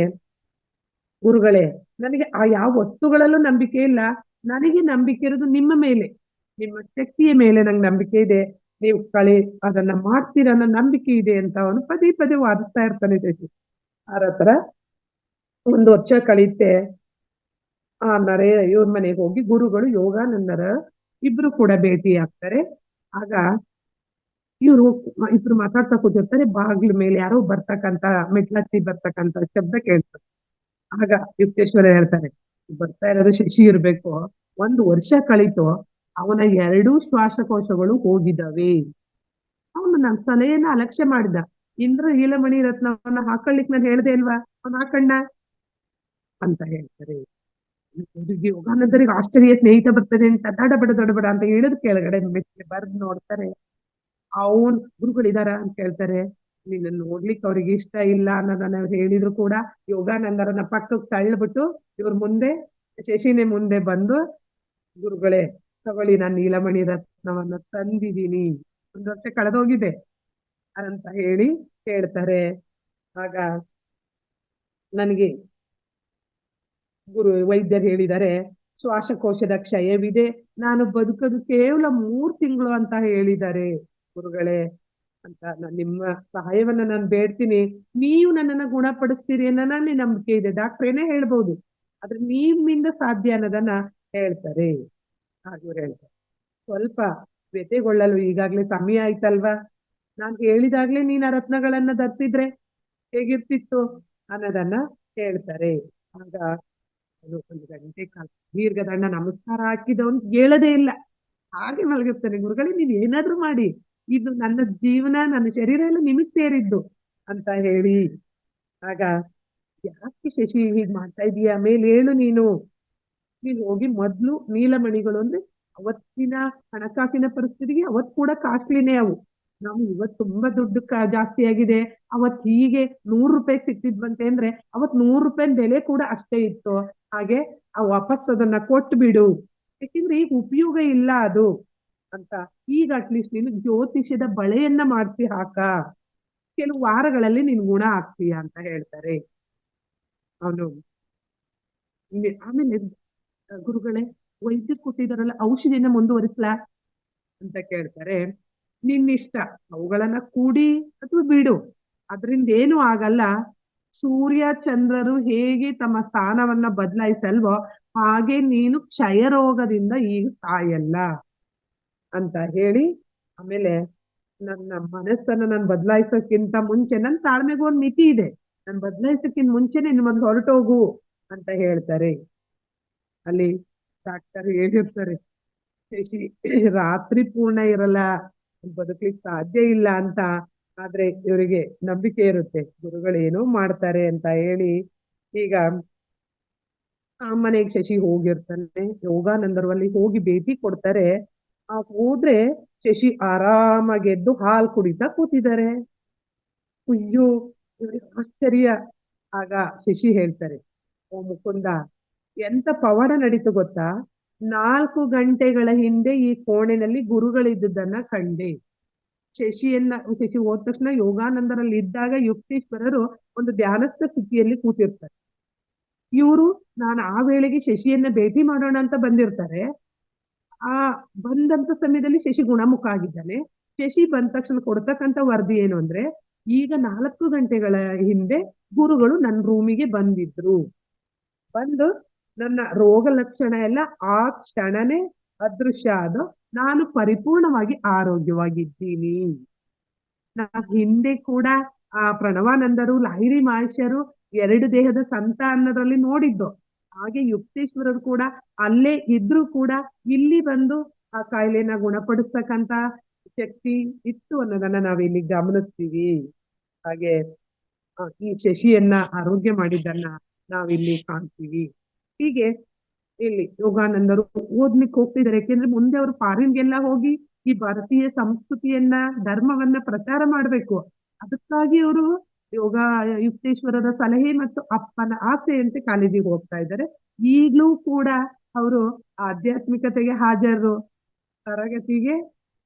ಗುರುಗಳೇ, ನನಗೆ ಆ ಯಾವ ವಸ್ತುಗಳಲ್ಲೂ ನಂಬಿಕೆ ಇಲ್ಲ, ನನಗೆ ನಂಬಿಕೆ ಇರೋದು ನಿಮ್ಮ ಮೇಲೆ, ನಿಮ್ಮ ಶಕ್ತಿಯ ಮೇಲೆ ನಂಗೆ ನಂಬಿಕೆ ಇದೆ, ನೀವು ಅದನ್ನ ಮಾಡ್ತೀರ ಅನ್ನೋ ನಂಬಿಕೆ ಇದೆ ಅಂತ ಅವನು ಪದೇ ಪದೇ ವಾದಿಸ್ತಾ ಇರ್ತಾನೆ ಶಶಿ. ಆರ ಹತ್ರ 1 ವರ್ಷ ಕಳೀತೆ. ಇವ್ರ ಮನೆಗೆ ಹೋಗಿ ಗುರುಗಳು ಯೋಗಾನಂದರ ಇಬ್ರು ಕೂಡ ಭೇಟಿ ಆಗ್ತಾರೆ. ಆಗ ಇಬ್ರು ಮಾತಾಡ್ತಾ ಕೂತಿರ್ತಾರೆ, ಬಾಗ್ಲ ಮೇಲೆ ಯಾರೋ ಬರ್ತಕ್ಕಂತ ಮೆಟ್ಲತ್ತಿ ಬರ್ತಕ್ಕಂತ ಶಬ್ದ ಕೇಳ್ತಾರೆ. ಆಗ ಯುಕ್ತೇಶ್ವರ ಹೇಳ್ತಾರೆ, ಬರ್ತಾ ಇರೋದು ಶಶಿ ಇರ್ಬೇಕು, 1 ವರ್ಷ ಕಳೀತು, ಅವನ 2 ಶ್ವಾಸಕೋಶಗಳು ಹೋಗಿದ್ದಾವೆ. ಅವನು ನನ್ನ ಸಲಹೆಯನ್ನ ಅಲಕ್ಷ್ಯ ಮಾಡಿದ. ಇಂದ್ರ ನೀಲಮಣಿ ರತ್ನವನ್ನ ಹಾಕೊಳ್ಳಿಕ್ ನಾನು ಹೇಳ್ದೆ ಅಲ್ವಾ, ಅವನ್ ಹಾಕಣ್ಣ ಅಂತ ಹೇಳ್ತಾರೆ. ಯೋಗಾನಂದರಿಗೆ ಆಶ್ಚರ್ಯ, ಸ್ನೇಹಿತ ಬರ್ತದೆ ಅಂತ ದಡಬಡ ಅಂತ ಹೇಳಿದ್ ಕೆಳಗಡೆ ಮೆಟ್ಟಿಗೆ ಬರ್ದ್ ನೋಡ್ತಾರೆ. ಅವನ್ ಗುರುಗಳಿದಾರ ಅಂತ ಕೇಳ್ತಾರೆ. ನಿನ್ನ ನೋಡ್ಲಿಕ್ಕೆ ಅವ್ರಿಗೆ ಇಷ್ಟ ಇಲ್ಲ ಅನ್ನೋದನ್ನ ಅವ್ರು ಹೇಳಿದ್ರು ಕೂಡ ಯೋಗಾನಂದರನ್ನ ಪಕ್ಕಕ್ಕೆ ತಳ್ಳಿಬಿಟ್ಟು ಇವ್ರ ಮುಂದೆ ಶಶಿನೇ ಮುಂದೆ ಬಂದು, ಗುರುಗಳೇ ತಗೊಳ್ಳಿ, ನಾನು ನೀಲಮಣಿ ರತ್ನವನ್ನ ತಂದಿದ್ದೀನಿ, 1 ವರ್ಷ ಕಳೆದೋಗಿದೆ ಅಂತ ಹೇಳಿ ಹೇಳ್ತಾರೆ. ಆಗ ನನಗೆ ವೈದ್ಯರು ಹೇಳಿದ್ದಾರೆ, ಶ್ವಾಸಕೋಶದ ಕ್ಷಯವಿದೆ, ನಾನು ಬದುಕೋದು ಕೇವಲ 3 ತಿಂಗಳು ಅಂತ ಹೇಳಿದ್ದಾರೆ ಗುರುಗಳೇ ಅಂತ. ನಿಮ್ಮ ಸಹಾಯವನ್ನ ನಾನು ಬೇಡ್ತೀನಿ, ನೀವು ನನ್ನನ್ನ ಗುಣಪಡಿಸ್ತೀರಿ ಅನ್ನೋ ನನ್ನ ನಂಬಿಕೆ ಇದೆ. ಡಾಕ್ಟರ್ ಏನೇ ಹೇಳ್ಬಹುದು, ಆದ್ರೆ ನಿಮ್ಮಿಂದ ಸಾಧ್ಯ ಅನ್ನೋದನ್ನ ಹೇಳ್ತಾರೆ. ಹಾಗೆ ಹೇಳ್ತಾರೆ, ಸ್ವಲ್ಪ ವ್ಯಥೆಗೊಳ್ಳಲು ಈಗಾಗ್ಲೇ ಸಮಯ ಆಯ್ತಲ್ವಾ, ನಾನು ಹೇಳಿದಾಗ್ಲೇ ನೀನ್ ಆ ರತ್ನಗಳನ್ನ ಧರಿಸಿದ್ರೆ ಹೇಗಿರ್ತಿತ್ತು ಅನ್ನೋದನ್ನ ಹೇಳ್ತಾರೆ. ಆಗ 1 ಗಂಟೆ ಕಾಲ ದೀರ್ಘದಂಡ ನಮಸ್ಕಾರ ಹಾಕಿದವನು ಹೇಳದೇ ಇಲ್ಲ, ಹಾಗೆ ಮಲಗಿರ್ತಾನೆ. ಗುರುಗಳೇ, ನೀವ್ ಏನಾದ್ರೂ ಮಾಡಿ, ಇದು ನನ್ನ ಜೀವನ, ನನ್ನ ಶರೀರ ಎಲ್ಲ ನಿಮಗ್ ಸೇರಿದ್ದು ಅಂತ ಹೇಳಿ. ಆಗ ಯಾಕೆ ಶಶಿ ಹೀಗ್ ಮಾಡ್ತಾ ಇದೀಯ, ಮೇಲೆ ಹೇಳು, ನೀನು ಹೋಗಿ ಮೊದ್ಲು ನೀಲಮಣಿಗಳು ಅಂದ್ರೆ ಅವತ್ತಿನ ಹಣಕಾಸಿನ ಪರಿಸ್ಥಿತಿಗೆ ಅವತ್ ಕೂಡ ಕಾಸ್ಟ್ಲಿನೇ ಅವು. ನಾವು ಇವತ್ ತುಂಬಾ ದುಡ್ಡು ಜಾಸ್ತಿ ಆಗಿದೆ, ಅವತ್ ಹೀಗೆ 100 ರೂಪಾಯಿ ಸಿಕ್ತಿದ್ವಂತೆ ಅಂದ್ರೆ ಅವತ್ 100 ರೂಪಾಯಿ ಬೆಲೆ ಕೂಡ ಅಷ್ಟೇ ಇತ್ತು. ಹಾಗೆ ವಾಪಸ್ ಅದನ್ನ ಕೊಟ್ಟು ಬಿಡು, ಯಾಕೆಂದ್ರೆ ಈಗ ಉಪಯೋಗ ಇಲ್ಲ ಅದು ಅಂತ. ಈಗ ಅಟ್ಲೀಸ್ಟ್ ನೀನು ಜ್ಯೋತಿಷ್ಯದ ಬಳೆಯನ್ನ ಮಾಡಿಸಿ ಹಾಕ, ಕೆಲವು ವಾರಗಳಲ್ಲಿ ನೀನ್ ಗುಣ ಆಗ್ತೀಯ ಅಂತ ಹೇಳ್ತಾರೆ ಅವನು. ಆಮೇಲೆ ಗುರುಗಳೇ, ವೈದ್ಯರು ಕೊಟ್ಟಿದಾರಲ್ಲ ಔಷಧಿನ ಮುಂದುವರಿಸ್ಲಾ ಅಂತ ಕೇಳ್ತಾರೆ. ನಿನ್ನಿಷ್ಟ, ಅವುಗಳನ್ನ ಕೂಡಿ ಅಥವಾ ಬಿಡು, ಅದರಿಂದ ಏನು ಆಗಲ್ಲ. ಸೂರ್ಯ ಚಂದ್ರರು ಹೇಗೆ ತಮ್ಮ ಸ್ಥಾನವನ್ನ ಬದಲಾಯಿಸಲ್ವೋ ಹಾಗೆ ನೀನು ಕ್ಷಯ ರೋಗದಿಂದ ಈಗ ಸಾಯಲ್ಲ ಅಂತ ಹೇಳಿ, ಆಮೇಲೆ ನನ್ನ ಮನಸ್ಸನ್ನ ನಾನು ಬದಲಾಯಿಸೋಕ್ಕಿಂತ ಮುಂಚೆ ನನ್ನ ತಾಳ್ಮೆಗೂ ಒಂದು ಮಿತಿ ಇದೆ, ನಾನು ಬದಲಾಯಿಸೋಕ್ಕಿಂತ ಮುಂಚೆನೆ ನಿಮ್ಮನ್ನು ಹೊರಟೋಗು ಅಂತ ಹೇಳ್ತಾರೆ. ಅಲ್ಲಿ ಡಾಕ್ಟರ್ ಹೇಳಿರ್ತಾರೆ, ಶಶಿ ರಾತ್ರಿ ಪೂರ್ಣ ಇರಲ್ಲ, ಬದುಕ್ಲಿಕ್ಕೆ ಸಾಧ್ಯ ಇಲ್ಲ ಅಂತ. ಆದ್ರೆ ಇವರಿಗೆ ನಂಬಿಕೆ ಇರುತ್ತೆ, ಗುರುಗಳು ಏನೋ ಮಾಡ್ತಾರೆ ಅಂತ ಹೇಳಿ. ಈಗ ಆ ಮನೆಗೆ ಶಶಿ ಹೋಗಿರ್ತಾನೆ, ಯೋಗಾನಂದರು ಅಲ್ಲಿ ಹೋಗಿ ಭೇಟಿ ಕೊಡ್ತಾರೆ. ಹೋದ್ರೆ ಶಶಿ ಆರಾಮಾಗಿ ಎದ್ದು ಹಾಲು ಕುಡಿತಾ ಕೂತಿದ್ದಾರೆ. ಅಯ್ಯೋ, ಇವ್ರಿಗೆ ಆಶ್ಚರ್ಯ. ಆಗ ಶಶಿ ಹೇಳ್ತಾರೆ, ಓ ಮುಕುಂದ, ಎಂತ ಪವಾಡ ನಡೀತು ಗೊತ್ತಾ, 4 ಗಂಟೆಗಳ ಹಿಂದೆ ಈ ಕೋಣೆನಲ್ಲಿ ಗುರುಗಳಿದ್ದದನ್ನ ಕಂಡೆ. ಶಶಿ ಹೋದ ತಕ್ಷಣ ಯೋಗಾನಂದರಲ್ಲಿ ಇದ್ದಾಗ ಯುಕ್ತೇಶ್ವರರು ಒಂದು ಧ್ಯಾನಸ್ಥ ಸ್ಥಿತಿಯಲ್ಲಿ ಕೂತಿರ್ತಾರೆ. ಇವರು ನಾನು ಆ ವೇಳೆಗೆ ಶಶಿಯನ್ನ ಭೇಟಿ ಮಾಡೋಣ ಅಂತ ಬಂದಿರ್ತಾರೆ. ಆ ಬಂದಂತ ಸಮಯದಲ್ಲಿ ಶಶಿ ಗುಣಮುಖ ಆಗಿದ್ದಾನೆ. ಶಶಿ ಬಂದ ತಕ್ಷಣ ಕೊಡ್ತಕ್ಕಂತ ವರದಿ ಏನು ಅಂದ್ರೆ, ಈಗ 4 ಗಂಟೆಗಳ ಹಿಂದೆ ಗುರುಗಳು ನನ್ನ ರೂಮಿಗೆ ಬಂದಿದ್ರು. ಬಂದು ನನ್ನ ರೋಗ ಲಕ್ಷಣ ಎಲ್ಲ ಆ ಕ್ಷಣನೇ ಅದೃಶ್ಯ ಆದ, ನಾನು ಪರಿಪೂರ್ಣವಾಗಿ ಆರೋಗ್ಯವಾಗಿದ್ದೀನಿ. ಹಿಂದೆ ಕೂಡ ಆ ಪ್ರಣವಾನಂದರು, ಲಾಹಿರಿ ಮಹರ್ಷಿಯರು 2 ದೇಹದ ಸಂತ ಅನ್ನೋದ್ರಲ್ಲಿ ನೋಡಿದ್ದು. ಹಾಗೆ ಯುಕ್ತೇಶ್ವರರು ಕೂಡ ಅಲ್ಲೇ ಇದ್ರು ಕೂಡ ಇಲ್ಲಿ ಬಂದು ಆ ಕಾಯಿಲೆನ ಗುಣಪಡಿಸ್ತಕ್ಕಂತ ಶಕ್ತಿ ಇತ್ತು ಅನ್ನೋದನ್ನ ನಾವಿಲ್ಲಿ ಗಮನಿಸ್ತೀವಿ. ಹಾಗೆ ಈ ಶಶಿಯನ್ನ ಆರೋಗ್ಯ ಮಾಡಿದ್ದನ್ನ ನಾವಿಲ್ಲಿ ಕಾಣ್ತೀವಿ. ಹೀಗೆ ಇಲ್ಲಿ ಯೋಗಾನಂದರು ಓದ್ಲಿಕ್ಕೆ ಹೋಗ್ತಿದ್ದಾರೆ. ಯಾಕೆಂದ್ರೆ ಮುಂದೆ ಅವರು ಫಾರಿನ್ಗೆಲ್ಲ ಹೋಗಿ ಈ ಭಾರತೀಯ ಸಂಸ್ಕೃತಿಯನ್ನ, ಧರ್ಮವನ್ನ ಪ್ರಚಾರ ಮಾಡ್ಬೇಕು. ಅದಕ್ಕಾಗಿ ಅವರು ಯೋಗ ಯುಕ್ತೇಶ್ವರರ ಸಲಹೆ ಮತ್ತು ಅಪ್ಪನ ಆಸೆಯಂತೆ ಕಾಲೇಜಿಗೆ ಹೋಗ್ತಾ ಇದ್ದಾರೆ. ಈಗ್ಲೂ ಕೂಡ ಅವರು ಆಧ್ಯಾತ್ಮಿಕತೆಗೆ ಹಾಜರು, ತರಗತಿಗೆ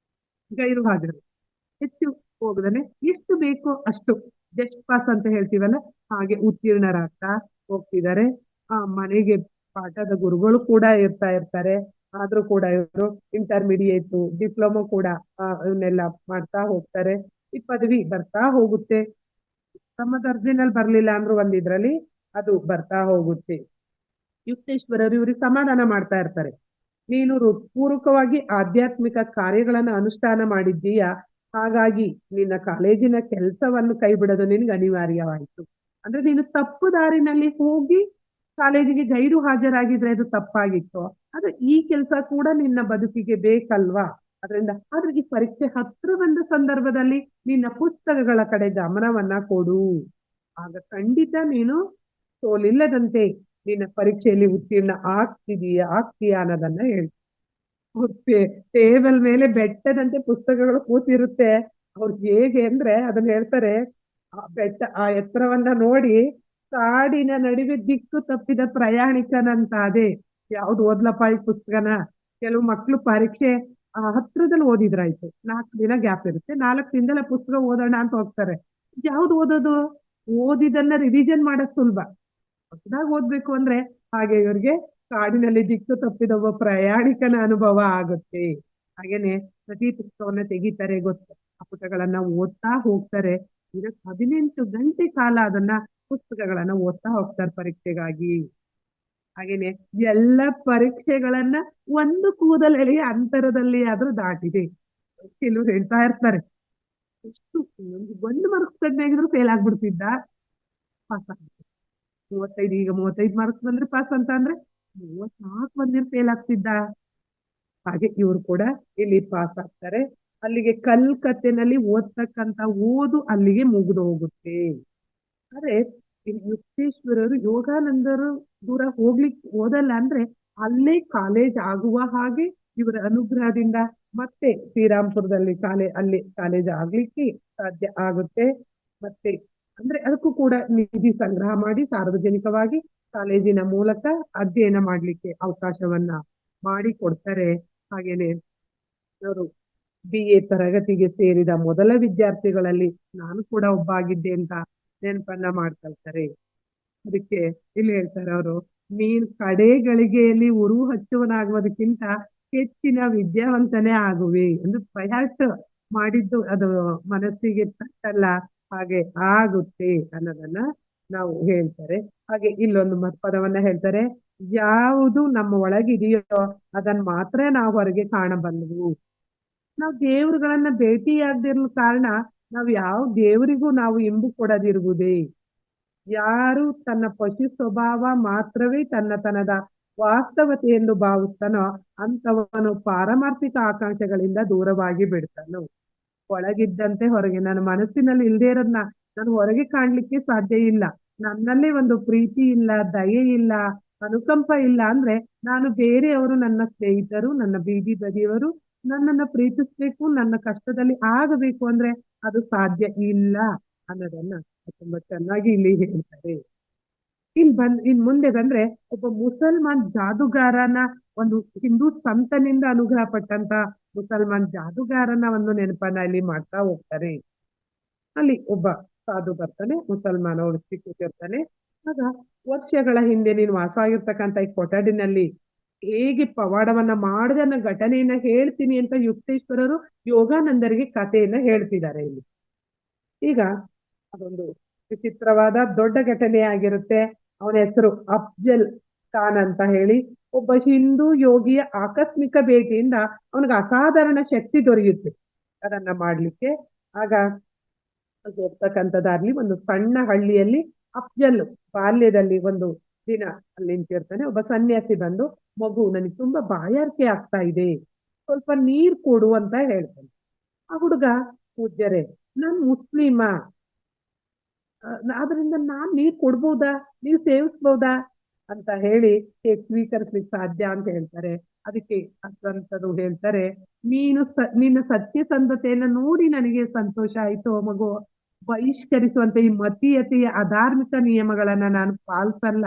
ಗೈರು ಹಾಜರು. ಹೆಚ್ಚು ಹೋಗದನೆ ಎಷ್ಟು ಬೇಕೋ ಅಷ್ಟು ಜಸ್ಟ್ ಪಾಸ್ ಅಂತ ಹೇಳ್ತೀವಲ್ಲ, ಹಾಗೆ ಉತ್ತೀರ್ಣರಾಗ್ತಾ ಹೋಗ್ತಿದ್ದಾರೆ. ಮನೆಗೆ ಪಾಠದ ಗುರುಗಳು ಕೂಡ ಇರ್ತಾರೆ. ಆದ್ರೂ ಕೂಡ ಇವರು ಇಂಟರ್ಮೀಡಿಯೇಟ್, ಡಿಪ್ಲೊಮಾ ಕೂಡ ಇವನ್ನೆಲ್ಲ ಮಾಡ್ತಾ ಹೋಗ್ತಾರೆ. ಈ ಪದವಿ ಬರ್ತಾ ಹೋಗುತ್ತೆ. ತಮ್ಮ ದರ್ಜೆನಲ್ಲಿ ಬರ್ಲಿಲ್ಲ ಅಂದ್ರೂ ಒಂದಿದ್ರಲ್ಲಿ ಅದು ಬರ್ತಾ ಹೋಗುತ್ತೆ. ಯುಕ್ತೇಶ್ವರರು ಇವ್ರಿಗೆ ಸಮಾಧಾನ ಮಾಡ್ತಾ ಇರ್ತಾರೆ. ನೀನು ಪೂರ್ವಕವಾಗಿ ಆಧ್ಯಾತ್ಮಿಕ ಕಾರ್ಯಗಳನ್ನ ಅನುಷ್ಠಾನ ಮಾಡಿದ್ದೀಯ, ಹಾಗಾಗಿ ನಿನ್ನ ಕಾಲೇಜಿನ ಕೆಲಸವನ್ನು ಕೈ ಬಿಡೋದು ನಿನ್ಗೆ ಅನಿವಾರ್ಯವಾಯಿತು. ಅಂದ್ರೆ ನೀನು ತಪ್ಪು ದಾರಿನಲ್ಲಿ ಹೋಗಿ ಕಾಲೇಜಿಗೆ ಗೈರು ಹಾಜರಾಗಿದ್ರೆ ಅದು ತಪ್ಪಾಗಿತ್ತು. ಆದ್ರೆ ಈ ಕೆಲಸ ಕೂಡ ನಿನ್ನ ಬದುಕಿಗೆ ಬೇಕಲ್ವಾ? ಅದರಿಂದ ಆದ್ರೆ ಈ ಪರೀಕ್ಷೆ ಹತ್ರ ಬಂದ ಸಂದರ್ಭದಲ್ಲಿ ನಿನ್ನ ಪುಸ್ತಕಗಳ ಕಡೆ ಗಮನವನ್ನ ಕೊಡು. ಆಗ ಖಂಡಿತ ನೀನು ಸೋಲಿಲ್ಲದಂತೆ ನಿನ್ನ ಪರೀಕ್ಷೆಯಲ್ಲಿ ಉತ್ತೀರ್ಣ ಆಗ್ತೀಯಾ ಅನ್ನೋದನ್ನ ಹೇಳಿ. ಟೇಬಲ್ ಮೇಲೆ ಬೆಟ್ಟದಂತೆ ಪುಸ್ತಕಗಳು ಕೂತಿರುತ್ತೆ. ಅವ್ರು ಹೇಗೆ ಅಂದ್ರೆ ಅದನ್ನ ಹೇಳ್ತಾರೆ, ಆ ಬೆಟ್ಟ ಆ ಎತ್ತರವನ್ನ ನೋಡಿ ಕಾಡಿನ ನಡುವೆ ದಿಕ್ಕು ತಪ್ಪಿದ ಪ್ರಯಾಣಿಕನಂತ. ಅದೇ ಯಾವ್ದು ಓದ್ಲಪ್ಪ ಈ ಪುಸ್ತಕನ. ಕೆಲವು ಮಕ್ಳು ಪರೀಕ್ಷೆ ಹತ್ರದಲ್ಲಿ ಓದಿದ್ರಾಯ್ತು, 4 ದಿನ ಗ್ಯಾಪ್ ಇರುತ್ತೆ, 4 ದಿನದಲ್ಲ ಪುಸ್ತಕ ಓದೋಣ ಅಂತ ಹೋಗ್ತಾರೆ. ಯಾವ್ದು ಓದೋದು? ಓದಿದನ್ನ ರಿವಿಷನ್ ಮಾಡೋದ್ ಸುಲಭ, ಹೊಸದಾಗಿ ಓದ್ಬೇಕು ಅಂದ್ರೆ ಹಾಗೆ ಇವ್ರಿಗೆ ಕಾಡಿನಲ್ಲಿ ದಿಕ್ಕು ತಪ್ಪಿದ ಒಬ್ಬ ಪ್ರಯಾಣಿಕನ ಅನುಭವ ಆಗುತ್ತೆ. ಹಾಗೇನೆ ಪ್ರತಿ ಪುಸ್ತಕವನ್ನ ತೆಗಿತಾರೆ, ಗೊತ್ತು ಆ ಪುಟಗಳನ್ನ ಓದ್ತಾ ಹೋಗ್ತಾರೆ. ಈಗ 18 ಗಂಟೆ ಕಾಲ ಅದನ್ನ ಪುಸ್ತಕಗಳನ್ನ ಓದ್ತಾ ಹೋಗ್ತಾರೆ ಪರೀಕ್ಷೆಗಾಗಿ. ಹಾಗೇನೆ ಎಲ್ಲ ಪರೀಕ್ಷೆಗಳನ್ನ ಒಂದು ಕೂದಲಲ್ಲಿ ಅಂತರದಲ್ಲಿ ಆದ್ರೂ ದಾಟಿದೆ. ಕೆಲವ್ರು ಹೇಳ್ತಾ ಇರ್ತಾರೆ, ಎಷ್ಟು 1 ಮಾರ್ಕ್ಸ್ ಕಡಿಮೆ ಆಗಿದ್ರು ಫೇಲ್ ಆಗ್ಬಿಡ್ತಿದ್ದ, ಪಾಸ್ ಆಗ್ಬಿಡ್ತಿದ್ದ. 35, ಈಗ 35 ಮಾರ್ಕ್ಸ್ ಬಂದ್ರೆ ಪಾಸ್ ಅಂತ ಅಂದ್ರೆ 34 ಬಂದ್ರೆ ಫೇಲ್ ಆಗ್ತಿದ್ದ. ಹಾಗೆ ಇವ್ರು ಕೂಡ ಇಲ್ಲಿ ಪಾಸ್ ಆಗ್ತಾರೆ. ಅಲ್ಲಿಗೆ ಕಲ್ಕತ್ತೆನಲ್ಲಿ ಓದ್ತಕ್ಕಂತ ಓದು ಅಲ್ಲಿಗೆ ಮುಗಿದು ಹೋಗುತ್ತೆ. ಆದ್ರೆ ಯುಕ್ತೇಶ್ವರರು ಯೋಗಾನಂದರು ದೂರ ಹೋಗ್ಲಿಕ್ಕೆ ಓದಲ್ಲ ಅಂದ್ರೆ ಅಲ್ಲೇ ಕಾಲೇಜ್ ಆಗುವ ಹಾಗೆ ಇವರ ಅನುಗ್ರಹದಿಂದ ಮತ್ತೆ ಶ್ರೀರಾಮ್ಪುರದಲ್ಲಿ ಅಲ್ಲಿ ಕಾಲೇಜ್ ಆಗ್ಲಿಕ್ಕೆ ಸಾಧ್ಯ ಆಗುತ್ತೆ. ಮತ್ತೆ ಅಂದ್ರೆ ಅದಕ್ಕೂ ಕೂಡ ನಿಧಿ ಸಂಗ್ರಹ ಮಾಡಿ ಸಾರ್ವಜನಿಕವಾಗಿ ಕಾಲೇಜಿನ ಮೂಲಕ ಅಧ್ಯಯನ ಮಾಡ್ಲಿಕ್ಕೆ ಅವಕಾಶವನ್ನ ಮಾಡಿ ಕೊಡ್ತಾರೆ. ಹಾಗೇನೆ ಅವರು BA ತರಗತಿಗೆ ಸೇರಿದ ಮೊದಲ ವಿದ್ಯಾರ್ಥಿಗಳಲ್ಲಿ ನಾನು ಕೂಡ ಒಬ್ಬ ಆಗಿದ್ದೆ ಅಂತ ನೆನಪನ್ನ ಮಾಡ್ಕೊಳ್ತಾರೆ. ಅದಕ್ಕೆ ಇಲ್ಲಿ ಹೇಳ್ತಾರೆ ಅವರು, ನೀನ್ ಕಡೆ ಗಳಿಗೆಯಲ್ಲಿ ಉರು ಹಚ್ಚುವನಾಗುವುದಕ್ಕಿಂತ ಹೆಚ್ಚಿನ ವಿದ್ಯಾವಂತನೇ ಆಗುವೆ. ಅಂದ್ರೆ ಪ್ರಯಾಸ ಮಾಡಿದ್ದು ಅದು ಮನಸ್ಸಿಗೆ ತಟ್ಟಲ್ಲ, ಹಾಗೆ ಆಗುತ್ತೆ ಅನ್ನೋದನ್ನ ನಾವು ಹೇಳ್ತಾರೆ. ಹಾಗೆ ಇಲ್ಲೊಂದು ಪದವನ್ನ ಹೇಳ್ತಾರೆ, ಯಾವುದು ನಮ್ಮ ಒಳಗಿದೆಯೋ ಅದನ್ನ ಮಾತ್ರ ನಾವು ಹೊರಗೆ ಕಾಣಬಲ್ಲವು. ನಾವು ದೇವರುಗಳನ್ನ ಭೇಟಿಯಾಗದಿರ್ಲ ಕಾರಣ ನಾವು ಯಾವ ದೇವರಿಗೂ ನಾವು ಇಂಬು ಕೊಡದಿರುವುದೇ. ಯಾರು ತನ್ನ ಪಶು ಸ್ವಭಾವ ಮಾತ್ರವೇ ತನ್ನತನದ ವಾಸ್ತವತೆ ಎಂದು ಭಾವಿಸ್ತಾನೋ ಅಂತವನು ಪಾರಮಾರ್ಥಿಕ ಆಕಾಂಕ್ಷೆಗಳಿಂದ ದೂರವಾಗಿ ಬಿಡ್ತಾನು. ಒಳಗಿದ್ದಂತೆ ಹೊರಗೆ, ನನ್ನ ಮನಸ್ಸಿನಲ್ಲಿ ಇಲ್ದೇ ಇರೋದ್ನ ನಾನು ಹೊರಗೆ ಕಾಣ್ಲಿಕ್ಕೆ ಸಾಧ್ಯ ಇಲ್ಲ. ನನ್ನಲ್ಲಿ ಒಂದು ಪ್ರೀತಿ ಇಲ್ಲ, ದಯೆ ಇಲ್ಲ, ಅನುಕಂಪ ಇಲ್ಲ ಅಂದ್ರೆ ನಾನು ಬೇರೆಯವರು, ನನ್ನ ಸ್ನೇಹಿತರು, ನನ್ನ ಬೀದಿ ಬದಿಯವರು ನನ್ನನ್ನ ಪ್ರೀತಿಸ್ಬೇಕು, ನನ್ನ ಕಷ್ಟದಲ್ಲಿ ಆಗಬೇಕು ಅಂದ್ರೆ ಅದು ಸಾಧ್ಯ ಇಲ್ಲ ಅನ್ನೋದನ್ನ ತುಂಬಾ ಚೆನ್ನಾಗಿ ಇಲ್ಲಿ ಹೇಳ್ತಾರೆ. ಇನ್ ಮುಂದೆ ಬಂದ್ರೆ ಒಬ್ಬ ಮುಸಲ್ಮಾನ್ ಜಾದುಗಾರನ, ಒಂದು ಹಿಂದೂ ಸಂತನಿಂದ ಅನುಗ್ರಹ ಪಟ್ಟಂತ ಮುಸಲ್ಮಾನ್ ಜಾದುಗಾರನ ಒಂದು ನೆನಪನ್ನ ಇಲ್ಲಿ ಮಾಡ್ತಾ ಹೋಗ್ತಾರೆ. ಅಲ್ಲಿ ಒಬ್ಬ ಸಾಧು ಬರ್ತಾನೆ, ಮುಸಲ್ಮಾನ ವ್ಯಕ್ತಿ ಕೂತಿರ್ತಾನೆ. ಆಗ ವರ್ಷಗಳ ಹಿಂದೆ ನೀನು ವಾಸ ಆಗಿರ್ತಕ್ಕಂಥ ಈ ಕೊಠಡಿನಲ್ಲಿ ಹೇಗೆ ಪವಾಡವನ್ನ ಮಾಡದನ್ನ ಘಟನೆಯನ್ನ ಹೇಳ್ತೀನಿ ಅಂತ ಯುಕ್ತೇಶ್ವರರು ಯೋಗಾನಂದರಿಗೆ ಕಥೆಯನ್ನ ಹೇಳ್ತಿದ್ದಾರೆ ಇಲ್ಲಿ. ಈಗ ಅದೊಂದು ವಿಚಿತ್ರವಾದ ದೊಡ್ಡ ಘಟನೆ ಆಗಿರುತ್ತೆ. ಅವನ ಹೆಸರು ಅಫ್ಜಲ್ ಖಾನ್ ಅಂತ ಹೇಳಿ, ಒಬ್ಬ ಹಿಂದೂ ಯೋಗಿಯ ಆಕಸ್ಮಿಕ ಭೇಟಿಯಿಂದ ಅವನಿಗೆ ಅಸಾಧಾರಣ ಶಕ್ತಿ ದೊರೆಯುತ್ತೆ ಅದನ್ನ ಮಾಡ್ಲಿಕ್ಕೆ. ಆಗ ಹೋಗ್ತಕ್ಕಂಥದ್ದಾಗ್ಲಿ ಒಂದು ಸಣ್ಣ ಹಳ್ಳಿಯಲ್ಲಿ ಅಫ್ಜಲ್ ಬಾಲ್ಯದಲ್ಲಿ ಒಂದು ದಿನ ಅಲ್ಲಿ ನಿಂತಿರ್ತಾನೆ. ಒಬ್ಬ ಸನ್ಯಾಸಿ ಬಂದು, ಮಗು ನನಗೆ ತುಂಬಾ ಬಾಯಾರಿಕೆ ಆಗ್ತಾ ಇದೆ, ಸ್ವಲ್ಪ ನೀರ್ ಕೊಡು ಅಂತ ಹೇಳ್ತಾನೆ. ಆ ಹುಡುಗ, ಪೂಜ್ಯರೇ ನಾನ್ ಮುಸ್ಲಿಮ, ಆದ್ರಿಂದ ನಾನ್ ನೀರ್ ಕೊಡ್ಬೋದಾ, ನೀವ್ ಸೇವಿಸ್ಬೋದಾ ಅಂತ ಹೇಳಿ ಸ್ವೀಕರಿಸ್ಲಿಕ್ಕೆ ಸಾಧ್ಯ ಅಂತ ಹೇಳ್ತಾರೆ. ಅದಕ್ಕೆ ಅಸಂತರು ಹೇಳ್ತಾರೆ, ನಿನ್ನ ಸತ್ಯಸಂಧತೆಯನ್ನ ನೋಡಿ ನನಗೆ ಸಂತೋಷ ಆಯ್ತು ಮಗು, ಬಹಿಷ್ಕರಿಸುವಂತ ಈ ಮತೀಯತೆಯ ಅಧಾರ್ಮಿಕ ನಿಯಮಗಳನ್ನ ನಾನು ಪಾಲಿಸಲ್ಲ,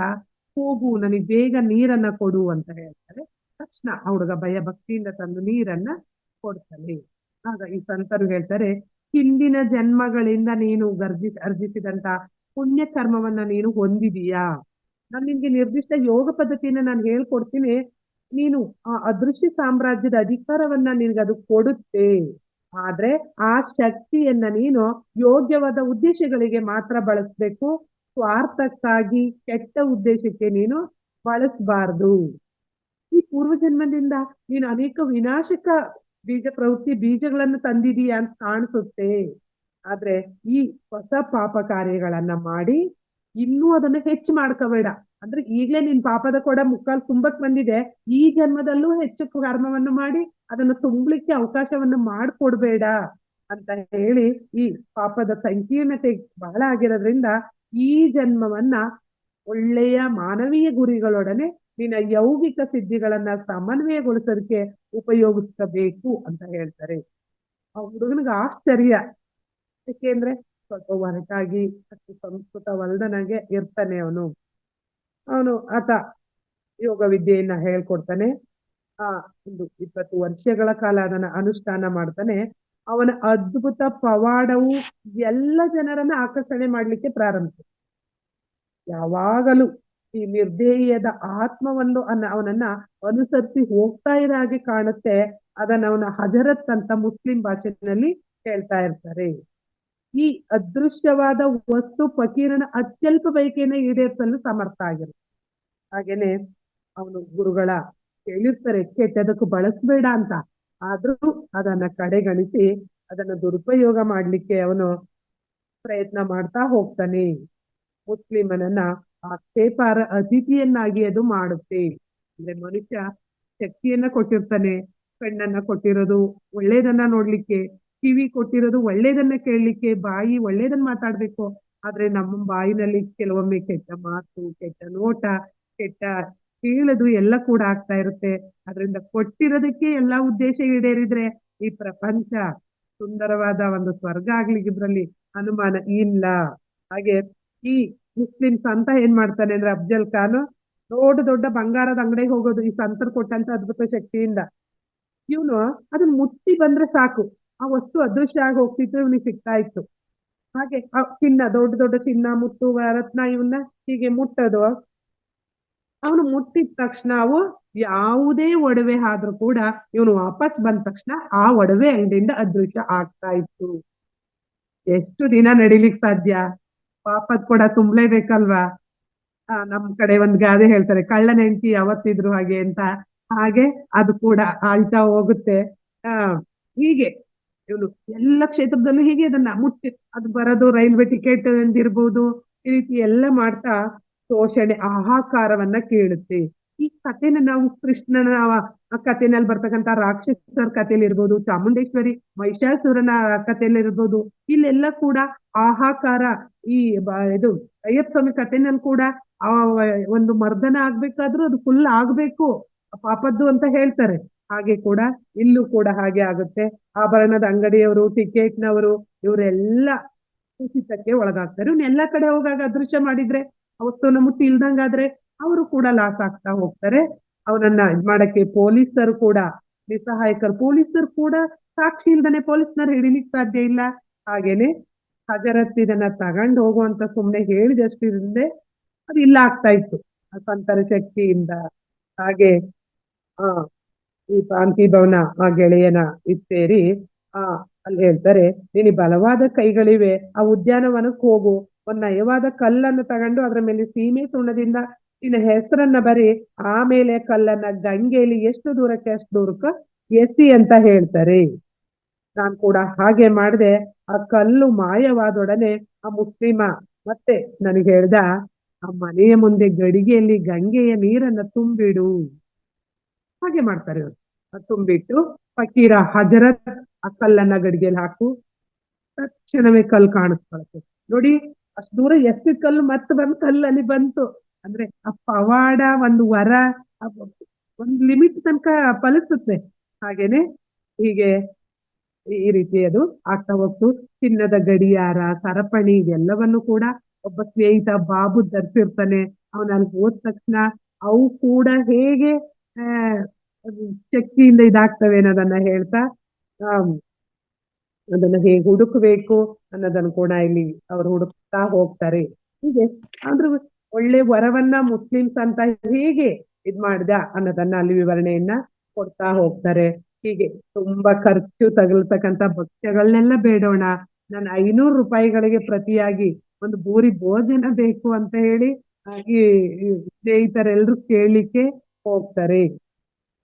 ಹೋಗು ನನಗೆ ಬೇಗ ನೀರನ್ನ ಕೊಡು ಅಂತ ಹೇಳ್ತಾರೆ. ತಕ್ಷಣ ಆ ಹುಡುಗ ಭಯ ಭಕ್ತಿಯಿಂದ ತಂದು ನೀರನ್ನ ಕೊಡ್ತಾನೆ. ಆಗ ಈ ಸಂತರು ಹೇಳ್ತಾರೆ, ಹಿಂದಿನ ಜನ್ಮಗಳಿಂದ ನೀನು ಅರ್ಜಿಸಿದಂತ ಪುಣ್ಯ ಕರ್ಮವನ್ನ ನೀನು ಹೊಂದಿದೀಯಾ, ನಾನು ನಿನ್ಗೆ ನಿರ್ದಿಷ್ಟ ಯೋಗ ಪದ್ಧತಿಯನ್ನ ನಾನು ಹೇಳ್ಕೊಡ್ತೀನಿ, ನೀನು ಆ ಅದೃಶ್ಯ ಸಾಮ್ರಾಜ್ಯದ ಅಧಿಕಾರವನ್ನ ನಿನ್ಗದು ಕೊಡುತ್ತೆ. ಆದ್ರೆ ಆ ಶಕ್ತಿಯನ್ನ ನೀನು ಯೋಗ್ಯವಾದ ಉದ್ದೇಶಗಳಿಗೆ ಮಾತ್ರ ಬಳಸ್ಬೇಕು, ಸ್ವಾರ್ಥಕ್ಕಾಗಿ ಕೆಟ್ಟ ಉದ್ದೇಶಕ್ಕೆ ನೀನು ಬಳಸಬಾರ್ದು. ಈ ಪೂರ್ವಜನ್ಮದಿಂದ ನೀನು ಅನೇಕ ವಿನಾಶಕ ಬೀಜಗಳನ್ನು ತಂದಿದೀಯ ಅಂತ ಕಾಣಿಸುತ್ತೆ. ಆದ್ರೆ ಈ ಹೊಸ ಪಾಪ ಕಾರ್ಯಗಳನ್ನ ಮಾಡಿ ಇನ್ನೂ ಅದನ್ನ ಹೆಚ್ಚು ಮಾಡ್ಕೋಬೇಡ. ಅಂದ್ರೆ ಈಗ್ಲೇ ನಿನ್ ಪಾಪದ ಕೊಡ ಮುಕ್ಕಾಲ್ ತುಂಬಕ್ ಬಂದಿದೆ, ಈ ಜನ್ಮದಲ್ಲೂ ಹೆಚ್ಚು ಕರ್ಮವನ್ನು ಮಾಡಿ ಅದನ್ನು ತುಂಬಲಿಕ್ಕೆ ಅವಕಾಶವನ್ನು ಮಾಡ್ಕೊಡ್ಬೇಡ ಅಂತ ಹೇಳಿ, ಈ ಪಾಪದ ಸಂಕೀರ್ಣತೆ ಬಹಳ ಆಗಿರೋದ್ರಿಂದ ಈ ಜನ್ಮವನ್ನ ಒಳ್ಳೆಯ ಮಾನವೀಯ ಗುರಿಗಳೊಡನೆ ನಿನ್ನ ಯೌಗಿಕ ಸಿದ್ಧಿಗಳನ್ನ ಸಮನ್ವಯಗೊಳಿಸೋದಕ್ಕೆ ಉಪಯೋಗಿಸಬೇಕು ಅಂತ ಹೇಳ್ತಾರೆ. ಆ ಹುಡುಗನಿಗೆ ಆಶ್ಚರ್ಯ, ಯಾಕೆಂದ್ರೆ ಸ್ವಲ್ಪ ಹೊರಟಾಗಿ ಅಷ್ಟು ಸಂಸ್ಕೃತವಲ್ದನಾಗೆ ಇರ್ತಾನೆ ಅವನು ಆತ ಯೋಗ ವಿದ್ಯೆಯನ್ನ ಹೇಳ್ಕೊಡ್ತಾನೆ. ಆ ಒಂದು 20 ವರ್ಷಗಳ ಕಾಲ ಅದನ್ನ ಅನುಷ್ಠಾನ ಮಾಡ್ತಾನೆ. ಅವನ ಅದ್ಭುತ ಪವಾಡವು ಎಲ್ಲ ಜನರನ್ನ ಆಕರ್ಷಣೆ ಮಾಡ್ಲಿಕ್ಕೆ ಪ್ರಾರಂಭಿಸಿತು. ಯಾವಾಗಲೂ ಈ ನಿರ್ದೇಯದ ಆತ್ಮವನ್ನು ಅವನನ್ನ ಅನುಸರಿಸಿ ಹೋಗ್ತಾ ಇರೋ ಹಾಗೆ ಕಾಣುತ್ತೆ. ಅದನ್ನ ಅವನ ಹಜರತ್ ಅಂತ ಮುಸ್ಲಿಂ ಭಾಷೆಯಲ್ಲಿ ಹೇಳ್ತಾ ಇರ್ತಾರೆ. ಈ ಅದೃಶ್ಯವಾದ ವಸ್ತು ಫಕೀರನ ಅತ್ಯಲ್ಪ ಬಯಕೆಯನ್ನು ಈಡೇರಿಸಲು ಸಮರ್ಥ ಆಗಿರುತ್ತೆ. ಹಾಗೇನೆ ಅವನು ಗುರುಗಳ ಹೇಳಿರ್ತಾರೆ ಕೆಟ್ಟದಕ್ಕೂ ಬಳಸ್ಬೇಡ ಅಂತ, ಆದ್ರೂ ಅದನ್ನ ಕಡೆಗಣಿಸಿ ಅದನ್ನ ದುರುಪಯೋಗ ಮಾಡ್ಲಿಕ್ಕೆ ಅವನು ಪ್ರಯತ್ನ ಮಾಡ್ತಾ ಹೋಗ್ತಾನೆ. ಮುಸ್ಲಿಮನನ್ನ ಆಕ್ಷೇಪಾರ ಅತಿಥಿಯನ್ನಾಗಿ ಅದು ಮಾಡುತ್ತೆ. ಅಂದ್ರೆ ಮನುಷ್ಯ ಶಕ್ತಿಯನ್ನ ಕೊಟ್ಟಿರ್ತಾನೆ, ಕಣ್ಣನ್ನ ಕೊಟ್ಟಿರೋದು ಒಳ್ಳೇದನ್ನ ನೋಡ್ಲಿಕ್ಕೆ, ಕಿವಿ ಕೊಟ್ಟಿರೋದು ಒಳ್ಳೇದನ್ನ ಕೇಳಲಿಕ್ಕೆ, ಬಾಯಿ ಒಳ್ಳೇದನ್ನ ಮಾತಾಡ್ಬೇಕು. ಆದ್ರೆ ನಮ್ಮ ಬಾಯಿನಲ್ಲಿ ಕೆಲವೊಮ್ಮೆ ಕೆಟ್ಟ ಮಾತು, ಕೆಟ್ಟ ನೋಟ, ಕೆಟ್ಟ ಕೇಳದು ಎಲ್ಲ ಕೂಡ ಆಗ್ತಾ ಇರುತ್ತೆ. ಅದರಿಂದ ಕೊಟ್ಟಿರೋದಕ್ಕೆ ಎಲ್ಲಾ ಉದ್ದೇಶ ಈಡೇರಿದ್ರೆ ಈ ಪ್ರಪಂಚ ಸುಂದರವಾದ ಒಂದು ಸ್ವರ್ಗ ಆಗ್ಲಿಕ್ಕೆ ಇದ್ರಲ್ಲಿ ಅನುಮಾನ ಇಲ್ಲ. ಹಾಗೆ ಈ ಮುಸ್ಲಿಂ ಸಂತ ಏನ್ ಮಾಡ್ತಾನೆ ಅಂದ್ರೆ ಅಫ್ಜಲ್ ಖಾನ್ ದೊಡ್ಡ ದೊಡ್ಡ ಬಂಗಾರದ ಅಂಗಡಿಗೆ ಹೋಗೋದು ಈ ಸಂತರು ಕೊಟ್ಟಂತ ಅದ್ಭುತ ಶಕ್ತಿಯಿಂದ. ಇವನು ಅದನ್ನ ಮುಟ್ಟಿ ಬಂದ್ರೆ ಸಾಕು, ಆ ವಸ್ತು ಅದೃಶ್ಯ ಆಗಿ ಹೋಗ್ತಿತ್ತು, ಇವನಿಗೆ ಸಿಗ್ತಾ ಇತ್ತು. ಹಾಗೆ ಚಿನ್ನ, ದೊಡ್ಡ ದೊಡ್ಡ ಚಿನ್ನ, ಮುತ್ತು, ರತ್ನ ಇವನ್ನ ಹೀಗೆ ಮುಟ್ಟೋದು. ಅವನು ಮುಟ್ಟಿದ ತಕ್ಷಣ ಅವು ಯಾವುದೇ ಒಡವೆ ಆದ್ರೂ ಕೂಡ ಇವನು ವಾಪಸ್ ಬಂದ ತಕ್ಷಣ ಆ ಒಡವೆ ಅಂಗಡಿಯಿಂದ ಅದೃಶ್ಯ ಆಗ್ತಾ ಇತ್ತು. ಎಷ್ಟು ದಿನ ನಡಿಲಿಕ್ ಸಾಧ್ಯ? ಪಾಪದ ಕೂಡ ತುಂಬಲೇಬೇಕಲ್ವಾ? ನಮ್ ಕಡೆ ಒಂದ್ ಗಾದೆ ಹೇಳ್ತಾರೆ, ಕಳ್ಳನ ಹೆಂಡತಿ ಯಾವತ್ತಿದ್ರು ಹಾಗೆ ಅಂತ. ಹಾಗೆ ಅದು ಕೂಡ ಆಳ್ತಾ ಹೋಗುತ್ತೆ. ಹೀಗೆ ಇವನು ಎಲ್ಲ ಕ್ಷೇತ್ರದಲ್ಲೂ ಹೀಗೆ ಅದನ್ನ ಮುಟ್ಟಿ ಅದು ಬರೋದು, ರೈಲ್ವೆ ಟಿಕೆಟ್ ಎಂದಿರ್ಬೋದು, ಈ ರೀತಿ ಎಲ್ಲ ಮಾಡ್ತಾ ಶೋಷಣೆ ಹಾಹಾಕಾರವನ್ನ ಕೇಳುತ್ತೆ. ಈ ಕಥೆನ ನಾವು ಕೃಷ್ಣನ ಕಥೆನಲ್ಲಿ ಬರ್ತಕ್ಕಂಥ ರಾಕ್ಷಸರ ಕಥೆಯಲ್ಲಿ ಇರ್ಬೋದು, ಚಾಮುಂಡೇಶ್ವರಿ ಮಹಿಷಾಸುರನ ಕಥೆಯಲ್ಲಿ ಇರ್ಬೋದು, ಇಲ್ಲೆಲ್ಲ ಕೂಡ ಹಾಹಾಕಾರ. ಈ ಇದು ಅಯ್ಯಪ್ಪ ಸ್ವಾಮಿ ಕಥೆನಲ್ಲಿ ಕೂಡ ಆ ಒಂದು ಮರ್ದನ ಆಗ್ಬೇಕಾದ್ರೂ ಅದು ಫುಲ್ ಆಗ್ಬೇಕು ಪಾಪದ್ದು ಅಂತ ಹೇಳ್ತಾರೆ. ಹಾಗೆ ಕೂಡ ಇಲ್ಲೂ ಕೂಡ ಹಾಗೆ ಆಗುತ್ತೆ. ಆಭರಣದ ಅಂಗಡಿಯವರು, ಟಿಕೆಟ್ನವರು, ಇವರೆಲ್ಲ ಕುಸಿತಕ್ಕೆ ಒಳಗಾಗ್ತಾರೆ. ಇವ್ನ ಎಲ್ಲಾ ಕಡೆ ಹೋಗಾಗ ಅದೃಶ್ಯ ಮಾಡಿದ್ರೆ, ಅವತ್ತನ್ನ ಮುಟ್ಟಿ ಇಲ್ದಂಗಾದ್ರೆ ಅವರು ಕೂಡ ಲಾಸ್ ಆಗ್ತಾ ಹೋಗ್ತಾರೆ. ಅವನನ್ನ ಇದ್ ಮಾಡಕ್ಕೆ ಪೊಲೀಸರು ಕೂಡ ನಿಸ್ಸಹಾಯಕರು. ಪೊಲೀಸರು ಕೂಡ ಸಾಕ್ಷಿ ಇಲ್ದಾನೆ ಪೊಲೀಸ್ನವ್ರು ಹಿಡಿಲಿಕ್ಕೆ ಸಾಧ್ಯ ಇಲ್ಲ. ಹಾಗೇನೆ ಹಜರತ್ ಇದನ್ನ ತಗೊಂಡು ಹೋಗುವಂತ ಸುಮ್ನೆ ಹೇಳಿದಷ್ಟು ಇರದೆ ಅದು ಇಲ್ಲ ಆಗ್ತಾ ಇತ್ತು ಆ ಸಂತರ ಶಕ್ತಿಯಿಂದ. ಹಾಗೆ ಆ ಈ ಶಾಂತಿ ಭವನ ಆ ಗೆಳೆಯನ ಸೇರಿ ಆ ಅಲ್ಲಿ ಹೇಳ್ತಾರೆ, ನೀನು ಬಲವಾದ ಕೈಗಳಿವೆ, ಆ ಉದ್ಯಾನವನಕ್ಕೆ ಹೋಗು, ಒಂದ್ ನಯವಾದ ಕಲ್ಲನ್ನು ತಗೊಂಡು ಅದ್ರ ಮೇಲೆ ಸೀಮೆ ಸುಣ್ಣದಿಂದ ನಿನ್ನ ಹೆಸರನ್ನ ಬರಿ, ಆಮೇಲೆ ಕಲ್ಲನ್ನ ಗಂಗೆಯಲ್ಲಿ ಎಷ್ಟು ದೂರಕ್ಕೆ ಅಷ್ಟು ದೂರಕ್ಕೆ ಎಸಿ ಅಂತ ಹೇಳ್ತಾರೆ. ನಾನ್ ಕೂಡ ಹಾಗೆ ಮಾಡ್ದೆ. ಆ ಕಲ್ಲು ಮಾಯವಾದೊಡನೆ ಆ ಮುಸ್ಲಿಮ ಮತ್ತೆ ನನಗೆ ಹೇಳ್ದ, ಆ ಮನೆಯ ಮುಂದೆ ಗಡಿಗೆಯಲ್ಲಿ ಗಂಗೆಯ ನೀರನ್ನ ತುಂಬಿಡು. ಹಾಗೆ ಮಾಡ್ತಾರೆ ಇವ್ರು. ಅದ್ ತುಂಬಿಟ್ಟು ಫಕೀರ ಹಜರತ್ ಆ ಕಲ್ಲನ್ನ ಗಡಿಗೆಯಲ್ಲಿ ಹಾಕು, ತಕ್ಷಣವೇ ಕಲ್ಲು ಕಾಣಿಸ್ಕೊಳತ್ತೆ. ನೋಡಿ, ಅಷ್ಟು ದೂರ ಎಷ್ಟು ಕಲ್ಲು ಮತ್ತೆ ಬಂದ್ ಕಲ್ಲಲ್ಲಿ ಬಂತು. ಅಂದ್ರೆ ಆ ಪವಾಡ ಒಂದು ವರ ಒಂದು ಲಿಮಿಟ್ ತನಕ ಫಲಿಸುತ್ತೆ. ಹಾಗೇನೆ ಹೀಗೆ ಈ ರೀತಿ ಅದು ಆಗ್ತಾ ಹೋಗ್ತು. ಚಿನ್ನದ ಗಡಿಯಾರ, ಸರಪಣಿ ಇದೆಲ್ಲವನ್ನು ಕೂಡ ಒಬ್ಬ ಸ್ನೇಹಿತ ಬಾಬು ಧರಿಸಿರ್ತಾನೆ. ಅವನಲ್ಲಿ ಹೋದ ತಕ್ಷಣ ಅವು ಕೂಡ ಹೇಗೆ ಆ ಶಕ್ತಿಯಿಂದ ಇದಾಗ್ತವೆ ಅನ್ನೋದನ್ನ ಹೇಳ್ತಾ ಅದನ್ನ ಹೇಗೆ ಹುಡುಕಬೇಕು ಅನ್ನೋದನ್ನು ಕೂಡ ಇಲ್ಲಿ ಅವರು ಹುಡುಕ್ತಾ ಹೋಗ್ತಾರೆ. ಹೀಗೆ ಆದ್ರೂ ಒಳ್ಳೆ ವರವನ್ನ ಮುಸ್ಲಿಮ್ಸ್ ಅಂತ ಹೇಗೆ ಇದ್ ಮಾಡ್ದ ಅನ್ನೋದನ್ನ ಅಲ್ಲಿ ವಿವರಣೆಯನ್ನ ಕೊಡ್ತಾ ಹೋಗ್ತಾರೆ. ಹೀಗೆ ತುಂಬಾ ಖರ್ಚು ತಗಲ್ತಕ್ಕಂತ ಭಕ್ಷ್ಯಗಳನ್ನೆಲ್ಲ ಬೇಡೋಣ, ನಾನು 500 ರೂಪಾಯಿಗಳಿಗೆ ಪ್ರತಿಯಾಗಿ ಒಂದು ಬೂರಿ ಭೋಜನ ಬೇಕು ಅಂತ ಹೇಳಿ ಈ ಸ್ನೇಹಿತರೆಲ್ಲರೂ ಕೇಳಲಿಕ್ಕೆ ಹೋಗ್ತಾರೆ.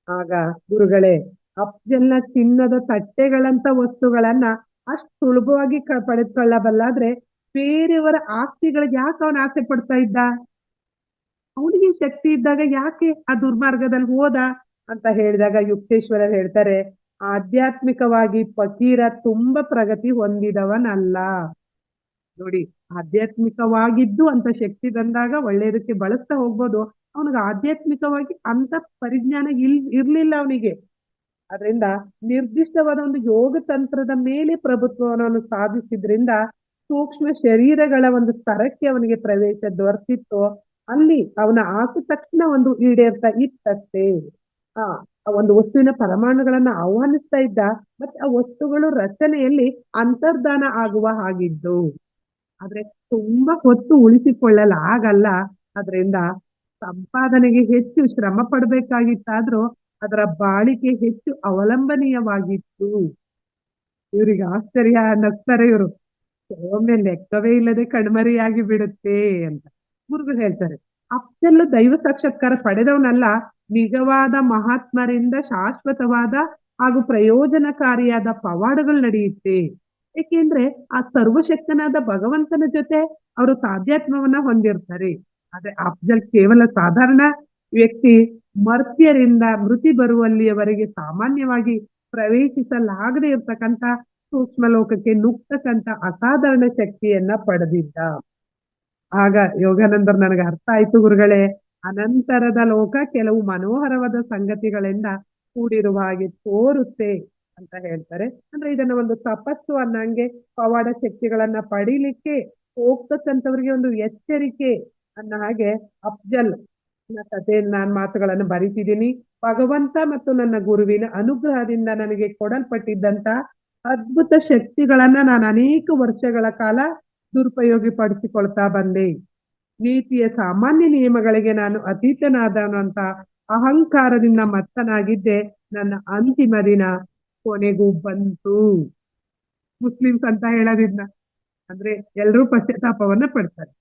ಆಗ ಗುರುಗಳೇ, ಅಷ್ಟೆಲ್ಲ ಚಿನ್ನದ ತಟ್ಟೆಗಳಂತ ವಸ್ತುಗಳನ್ನ ಅಷ್ಟು ಸುಲಭವಾಗಿ ಪಡೆದುಕೊಳ್ಳಬಲ್ಲಾದ್ರೆ ಬೇರೆಯವರ ಆಸ್ತಿಗಳಿಗೆ ಯಾಕೆ ಅವನ ಆಸೆ ಪಡ್ತಾ ಇದ್ದ? ಅವನಿಗೆ ಶಕ್ತಿ ಇದ್ದಾಗ ಯಾಕೆ ಆ ದುರ್ಮಾರ್ಗದಲ್ಲಿ ಹೋದ ಅಂತ ಹೇಳಿದಾಗ ಯುಕ್ತೇಶ್ವರರು ಹೇಳ್ತಾರೆ, ಆಧ್ಯಾತ್ಮಿಕವಾಗಿ ಫಕೀರ ತುಂಬಾ ಪ್ರಗತಿ ಹೊಂದಿದವನಲ್ಲ. ನೋಡಿ, ಆಧ್ಯಾತ್ಮಿಕವಾಗಿದ್ದು ಅಂತ ಶಕ್ತಿ ಬಂದಾಗ ಒಳ್ಳೆಯದಕ್ಕೆ ಬಳಸ್ತಾ ಹೋಗ್ಬೋದು. ಅವನಿಗೆ ಆಧ್ಯಾತ್ಮಿಕವಾಗಿ ಅಂತ ಪರಿಜ್ಞಾನ ಇರ್ಲಿಲ್ಲ ಅವನಿಗೆ. ಅದರಿಂದ ನಿರ್ದಿಷ್ಟವಾದ ಒಂದು ಯೋಗ ತಂತ್ರದ ಮೇಲೆ ಪ್ರಭುತ್ವವನ್ನು ಸಾಧಿಸಿದ್ರಿಂದ ಸೂಕ್ಷ್ಮ ಶರೀರಗಳ ಒಂದು ಸ್ತರಕ್ಕೆ ಅವನಿಗೆ ಪ್ರವೇಶ ದೊರೆತಿತ್ತು. ಅಲ್ಲಿ ಅವನ ಆಸೆ ತಕ್ಷಣ ಒಂದು ಈಡೇರ್ತಾ ಇತ್ತಷ್ಟೇ. ಆ ಒಂದು ವಸ್ತುವಿನ ಪರಮಾಣುಗಳನ್ನ ಆಹ್ವಾನಿಸ್ತಾ ಇದ್ದ, ಮತ್ತೆ ಆ ವಸ್ತುಗಳು ರಚನೆಯಲ್ಲಿ ಅಂತರ್ಧಾನ ಆಗುವ ಹಾಗಿದ್ದು. ಆದ್ರೆ ತುಂಬಾ ಹೊತ್ತು ಉಳಿಸಿಕೊಳ್ಳಲಾಗಲ್ಲ. ಅದರಿಂದ ಸಂಪಾದನೆಗೆ ಹೆಚ್ಚು ಶ್ರಮ ಪಡ್ಬೇಕಾಗಿತ್ತಾದ್ರೂ ಅದರ ಬಾಳಿಕೆ ಹೆಚ್ಚು ಅವಲಂಬನೀಯವಾಗಿತ್ತು. ಇವ್ರಿಗೆ ಆಶ್ಚರ್ಯ, ನಗ್ತಾರೆ ಇವರು. ಒಮ್ಮೆ ಲೆಕ್ಕವೇ ಇಲ್ಲದೆ ಕಣ್ಮರೆಯಾಗಿ ಬಿಡುತ್ತೆ ಅಂತ ಗುರುಗಳು ಹೇಳ್ತಾರೆ. ಅಷ್ಟೆಲ್ಲ ದೈವ ಸಾಕ್ಷಾತ್ಕಾರ ಪಡೆದವನಲ್ಲ, ನಿಜವಾದ ಮಹಾತ್ಮರಿಂದ ಶಾಶ್ವತವಾದ ಹಾಗೂ ಪ್ರಯೋಜನಕಾರಿಯಾದ ಪವಾಡಗಳು ನಡೆಯುತ್ತೆ. ಏಕೆಂದ್ರೆ ಆ ಸರ್ವಶಕ್ತನಾದ ಭಗವಂತನ ಜೊತೆ ಅವರು ಸಾಧ್ಯಾತ್ಮವನ್ನ ಹೊಂದಿರ್ತಾರೆ. ಆದ್ರೆ ಅಫ್ಜಲ್ ಕೇವಲ ಸಾಧಾರಣ ವ್ಯಕ್ತಿ, ಮರ್ತ್ಯರಿಂದ ಮೃತಿ ಬರುವಲ್ಲಿಯವರೆಗೆ ಸಾಮಾನ್ಯವಾಗಿ ಪ್ರವೇಶಿಸಲಾಗದೆ ಇರ್ತಕ್ಕಂಥ ಸೂಕ್ಷ್ಮ ಲೋಕಕ್ಕೆ ನುಗ್ತಕ್ಕಂಥ ಅಸಾಧಾರಣ ಶಕ್ತಿಯನ್ನ ಪಡೆದಿದ್ದ. ಆಗ ಯೋಗಾನಂದರು ನನಗೆ ಅರ್ಥ ಆಯ್ತು ಗುರುಗಳೇ, ಅನಂತರದ ಲೋಕ ಕೆಲವು ಮನೋಹರವಾದ ಸಂಗತಿಗಳಿಂದ ಕೂಡಿರುವ ಹಾಗೆ ತೋರುತ್ತೆ ಅಂತ ಹೇಳ್ತಾರೆ. ಅಂದ್ರೆ ಇದನ್ನ ಒಂದು ತಪಸ್ಸು ಅನ್ನಂಗೆ ಪವಾಡ ಶಕ್ತಿಗಳನ್ನ ಪಡೀಲಿಕ್ಕೆ ಹೋಗ್ತಕ್ಕಂಥವ್ರಿಗೆ ಒಂದು ಎಚ್ಚರಿಕೆ ಅನ್ನ ಹಾಗೆ ಅಫ್ಜಲ್ ಕಥೆಯನ್ನು ನಾನು ಮಾತುಗಳನ್ನು ಬರೀತಿದ್ದೀನಿ. ಭಗವಂತ ಮತ್ತು ನನ್ನ ಗುರುವಿನ ಅನುಗ್ರಹದಿಂದ ನನಗೆ ಕೊಡಲ್ಪಟ್ಟಿದ್ದಂತ ಅದ್ಭುತ ಶಕ್ತಿಗಳನ್ನ ನಾನು ಅನೇಕ ವರ್ಷಗಳ ಕಾಲ ದುರುಪಯೋಗಿ ಪಡಿಸಿಕೊಳ್ತಾ ಬಂದೆ. ನೀತಿಯ ಸಾಮಾನ್ಯ ನಿಯಮಗಳಿಗೆ ನಾನು ಅತೀತನಾದವನಂತ ಅಹಂಕಾರದಿಂದ ಮತ್ತನಾಗಿದ್ದೆ. ನನ್ನ ಅಂತಿಮ ದಿನ ಕೊನೆಗೂ ಬಂತು. ಮುಸ್ಲಿಮ್ಸ್ ಅಂತ ಹೇಳೋದಿದ್ನ ಅಂದ್ರೆ ಎಲ್ರೂ ಪಶ್ಚಾತ್ತಾಪವನ್ನ ಪಡ್ತಾರೆ.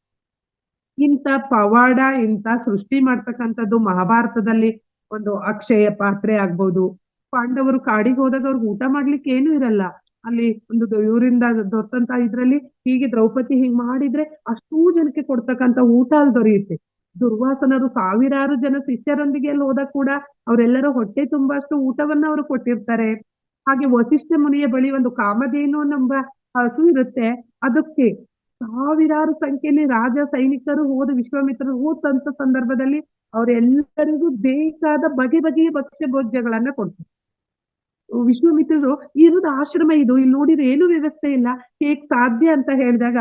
ಇಂಥ ಪವಾಡ, ಇಂಥ ಸೃಷ್ಟಿ ಮಾಡ್ತಕ್ಕಂಥದ್ದು ಮಹಾಭಾರತದಲ್ಲಿ ಒಂದು ಅಕ್ಷಯ ಪಾತ್ರೆ ಆಗ್ಬೋದು. ಪಾಂಡವರು ಕಾಡಿಗೆ ಹೋದಾಗ ಅವ್ರಿಗೆ ಊಟ ಮಾಡ್ಲಿಕ್ಕೆ ಏನೂ ಇರಲ್ಲ. ಅಲ್ಲಿ ಒಂದು ಇವರಿಂದ ದೊರೆತಂತ ಇದ್ರಲ್ಲಿ ಹೀಗೆ ದ್ರೌಪದಿ ಹೀಗೆ ಮಾಡಿದ್ರೆ ಅಷ್ಟೂ ಜನಕ್ಕೆ ಕೊಡ್ತಕ್ಕಂಥ ಊಟ ಅಲ್ಲಿ ದೊರೆಯುತ್ತೆ. ದುರ್ವಾಸನರು ಸಾವಿರಾರು ಜನ ಶಿಷ್ಯರೊಂದಿಗೆ ಅಲ್ಲಿ ಹೋದಾಗ ಕೂಡ ಅವರೆಲ್ಲರ ಹೊಟ್ಟೆ ತುಂಬಷ್ಟು ಊಟವನ್ನ ಅವರು ಕೊಟ್ಟಿರ್ತಾರೆ. ಹಾಗೆ ವಸಿಷ್ಠ ಮುನಿಯ ಬಳಿ ಒಂದು ಕಾಮಧೇನು ಎಂಬ ಹಸು ಇರುತ್ತೆ. ಅದಕ್ಕೆ ಸಾವಿರಾರು ಸಂಖ್ಯೆಯಲ್ಲಿ ರಾಜ ಸೈನಿಕರು ಹೋದ, ವಿಶ್ವಾಮಿತ್ರರು ಹೋದಂತ ಸಂದರ್ಭದಲ್ಲಿ ಅವರೆಲ್ಲರಿಗೂ ಬೇಕಾದ ಬಗೆ ಬಗೆಯ ಭಕ್ಷ್ಯ ಭೋಜ್ಯಗಳನ್ನ ಕೊಡ್ತಾರೆ. ವಿಶ್ವಾಮಿತ್ರರು ಇರೋದು ಆಶ್ರಮ ಇದು, ಇಲ್ಲಿ ನೋಡಿದ್ರೆ ಏನು ವ್ಯವಸ್ಥೆ ಇಲ್ಲ, ಹೇಗ್ ಸಾಧ್ಯ ಅಂತ ಹೇಳಿದಾಗ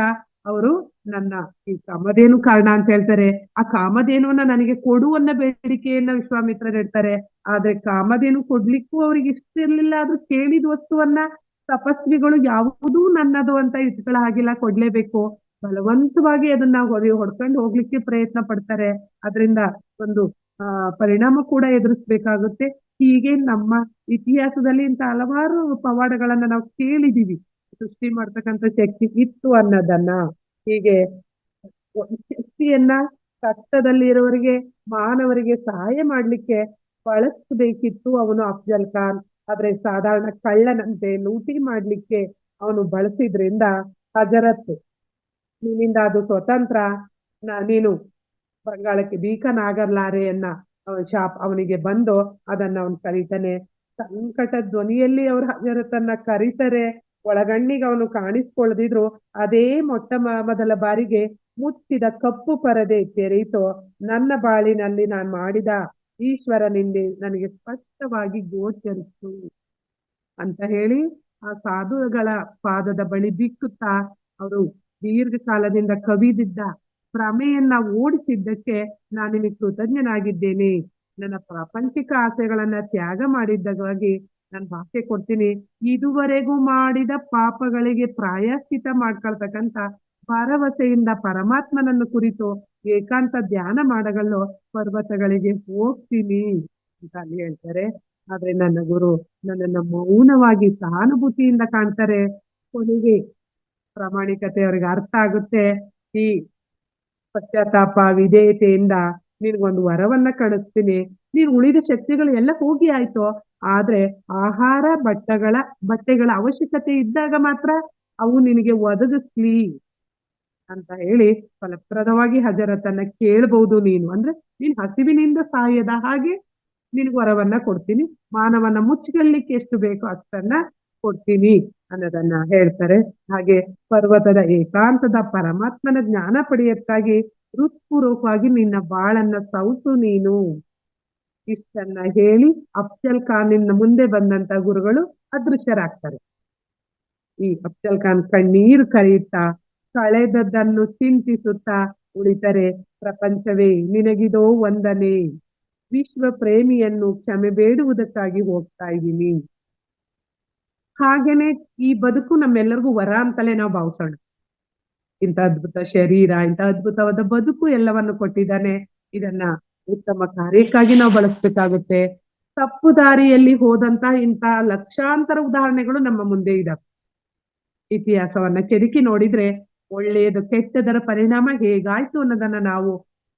ಅವರು ನನ್ನ ಈ ಕಾಮಧೇನು ಕಾರಣ ಅಂತ ಹೇಳ್ತಾರೆ. ಆ ಕಾಮಧೇನುವನ್ನ ನನಗೆ ಕೊಡುವನ್ನ ಬೇಡಿಕೆಯನ್ನ ವಿಶ್ವಾಮಿತ್ರರು ಇಡ್ತಾರೆ. ಆದ್ರೆ ಕಾಮಧೇನು ಕೊಡ್ಲಿಕ್ಕೂ ಅವ್ರಿಗೆ ಇಷ್ಟ ಇರ್ಲಿಲ್ಲ. ಆದ್ರೂ ಕೇಳಿದ ವಸ್ತುವನ್ನ ತಪಸ್ವಿಗಳು ಯಾವುದೂ ನನ್ನದು ಅಂತ ಇಟ್ಕೊಳ್ಳೋ ಹಾಗಿಲ್ಲ, ಕೊಡ್ಲೇಬೇಕು. ಬಲವಂತವಾಗಿ ಅದನ್ನ ಹೊಡ್ಕೊಂಡು ಹೋಗ್ಲಿಕ್ಕೆ ಪ್ರಯತ್ನ ಪಡ್ತಾರೆ. ಅದರಿಂದ ಒಂದು ಪರಿಣಾಮ ಕೂಡ ಎದುರಿಸ್ಬೇಕಾಗುತ್ತೆ. ಹೀಗೆ ನಮ್ಮ ಇತಿಹಾಸದಲ್ಲಿ ಇಂಥ ಹಲವಾರು ಪವಾಡಗಳನ್ನ ನಾವು ಕೇಳಿದೀವಿ. ಸೃಷ್ಟಿ ಮಾಡ್ತಕ್ಕಂಥ ಶಕ್ತಿ ಇತ್ತು ಅನ್ನೋದನ್ನ. ಹೀಗೆ ಶಕ್ತಿಯನ್ನ ಕಷ್ಟದಲ್ಲಿರುವವರಿಗೆ, ಮಾನವರಿಗೆ ಸಹಾಯ ಮಾಡ್ಲಿಕ್ಕೆ ಬಳಸಬೇಕಿತ್ತು ಅವನು ಅಫ್ಜಲ್ ಖಾನ್. ಆದ್ರೆ ಸಾಧಾರಣ ಕಳ್ಳನಂತೆ ಲೂಟಿ ಮಾಡ್ಲಿಕ್ಕೆ ಅವನು ಬಳಸಿದ್ರಿಂದ ಹಜರತ್, ನಿನ್ನಿಂದ ಅದು ಸ್ವತಂತ್ರ, ನೀನು ಬಂಗಾಳಕ್ಕೆ ಬೀಕನಾಗಲಾರೆಯನ್ನ ಶಾಪ್ ಅವನಿಗೆ ಬಂದು ಅದನ್ನ ಅವನು ಕರೀತಾನೆ. ಸಂಕಟ ಧ್ವನಿಯಲ್ಲಿ ಅವ್ರ ಹಜರತನ್ನ ಕರೀತಾರೆ. ಒಳಗಣ್ಣಿಗೆ ಅವನು ಕಾಣಿಸ್ಕೊಳ್ದಿದ್ರು ಅದೇ ಮೊದಲ ಬಾರಿಗೆ ಮುಚ್ಚಿದ ಕಪ್ಪು ಪರದೆ ತೆರೆಯಿತು. ನನ್ನ ಬಾಳಿನಲ್ಲಿ ನಾನು ಮಾಡಿದ ಈಶ್ವರನಿಂದ ನನಗೆ ಸ್ಪಷ್ಟವಾಗಿ ಗೋಚರಿಸಿತು ಅಂತ ಹೇಳಿ ಆ ಸಾಧುಗಳ ಪಾದದ ಬಳಿ ಬಿಕ್ಕುತ್ತಾ ಅವರು ದೀರ್ಘಕಾಲದಿಂದ ಕವಿದಿದ್ದ ಭ್ರಮೆಯನ್ನ ಓಡಿಸಿದ್ದಕ್ಕೆ ನಾನು ನಿನಗೆ ಕೃತಜ್ಞನಾಗಿದ್ದೇನೆ. ನನ್ನ ಪ್ರಾಪಂಚಿಕ ಆಸೆಗಳನ್ನ ತ್ಯಾಗ ಮಾಡಿದ್ದಕ್ಕಾಗಿ ನಾನು ಭಾಷೆ ಕೊಡ್ತೀನಿ. ಇದುವರೆಗೂ ಮಾಡಿದ ಪಾಪಗಳಿಗೆ ಪ್ರಾಯಶ್ಚಿತ ಮಾಡ್ಕೊಳ್ತಕ್ಕಂಥ ಭರವಸೆಯಿಂದ ಪರಮಾತ್ಮನನ್ನು ಕುರಿತು ಏಕಾಂತ ಧ್ಯಾನ ಮಾಡಗಲು ಪರ್ವತಗಳಿಗೆ ಹೋಗ್ತೀನಿ ಅಂತ ಅಲ್ಲಿ ಹೇಳ್ತಾರೆ. ಆದ್ರೆ ನನ್ನ ಗುರು ನನ್ನನ್ನು ಮೌನವಾಗಿ ಸಹಾನುಭೂತಿಯಿಂದ ಕಾಣ್ತಾರೆ. ಕೊನೆಗೆ ಪ್ರಾಮಾಣಿಕತೆ ಅವ್ರಿಗೆ ಅರ್ಥ ಆಗುತ್ತೆ. ಈ ಪಶ್ಚಾತ್ತಾಪ ವಿಧೇಯತೆಯಿಂದ ನಿನ್ಗೊಂದು ವರವನ್ನ ಕಳಿಸ್ತೀನಿ. ನೀನು ಉಳಿದ ಶಕ್ತಿಗಳು ಎಲ್ಲ ಹೋಗಿ ಆಯ್ತು, ಆದ್ರೆ ಆಹಾರ ಬಟ್ಟೆಗಳ ಅವಶ್ಯಕತೆ ಇದ್ದಾಗ ಮಾತ್ರ ಅವು ನಿನಗೆ ಒದಗಿಸ್ಲಿ ಅಂತ ಹೇಳಿ ಫಲಪ್ರದವಾಗಿ ಹಜರತನ್ನ ಕೇಳ್ಬಹುದು. ನೀನು ಅಂದ್ರೆ ನೀನ್ ಹಸಿವಿನಿಂದ ಸಾಯದ ಹಾಗೆ ನಿನ್ಗೆ ವರವನ್ನ ಕೊಡ್ತೀನಿ, ಮಾನವನ ಮುಚ್ಚಿಕೊಳ್ಳಿಕ್ಕೆ ಎಷ್ಟು ಬೇಕೋ ಅಷ್ಟನ್ನ ಕೊಡ್ತೀನಿ ಅನ್ನೋದನ್ನ ಹೇಳ್ತಾರೆ. ಹಾಗೆ ಪರ್ವತದ ಏಕಾಂತದ ಪರಮಾತ್ಮನ ಜ್ಞಾನ ಪಡೆಯಕ್ಕಾಗಿ ಹೃತ್ಪೂರ್ವಕವಾಗಿ ನಿನ್ನ ಬಾಳನ್ನ ಸೌಸು ನೀನು ಇಷ್ಟನ್ನ ಹೇಳಿ ಅಫ್ಜಲ್ ಖಾನಿನ ಮುಂದೆ ಬಂದಂತ ಗುರುಗಳು ಅದೃಶ್ಯರಾಗ್ತಾರೆ. ಈ ಅಫ್ಜಲ್ ಖಾನ್ ಕಣ್ಣೀರು ಕರೆಯುತ್ತಾ ಕಳೆದದ್ದನ್ನು ಚಿಂತಿಸುತ್ತಾ ಉಳಿತರೆ. ಪ್ರಪಂಚವೇ ನಿನಗಿದೋ ವಂದನೆ, ವಿಶ್ವ ಪ್ರೇಮಿಯನ್ನು ಕ್ಷಮೆ ಬೇಡುವುದಕ್ಕಾಗಿ ಹೋಗ್ತಾ ಇದ್ದೀನಿ. ಹಾಗೇನೆ ಈ ಬದುಕು ನಮ್ಮೆಲ್ಲರಿಗೂ ವರ ಅಂತಲೇ ನಾವು ಭಾವಿಸೋಣ. ಇಂಥ ಅದ್ಭುತ ಶರೀರ, ಇಂಥ ಅದ್ಭುತವಾದ ಬದುಕು ಎಲ್ಲವನ್ನು ಕೊಟ್ಟಿದ್ದಾನೆ. ಇದನ್ನ ಉತ್ತಮ ಕಾರ್ಯಕ್ಕಾಗಿ ನಾವು ಬಳಸ್ಬೇಕಾಗುತ್ತೆ. ತಪ್ಪು ದಾರಿಯಲ್ಲಿ ಹೋದಂತ ಇಂಥ ಲಕ್ಷಾಂತರ ಉದಾಹರಣೆಗಳು ನಮ್ಮ ಮುಂದೆ ಇದಾವೆ. ಇತಿಹಾಸವನ್ನ ಕೆದಕಿ ನೋಡಿದ್ರೆ ಒಳ್ಳೆಯದು ಕೆಟ್ಟದರ ಪರಿಣಾಮ ಹೇಗಾಯ್ತು ಅನ್ನೋದನ್ನ ನಾವು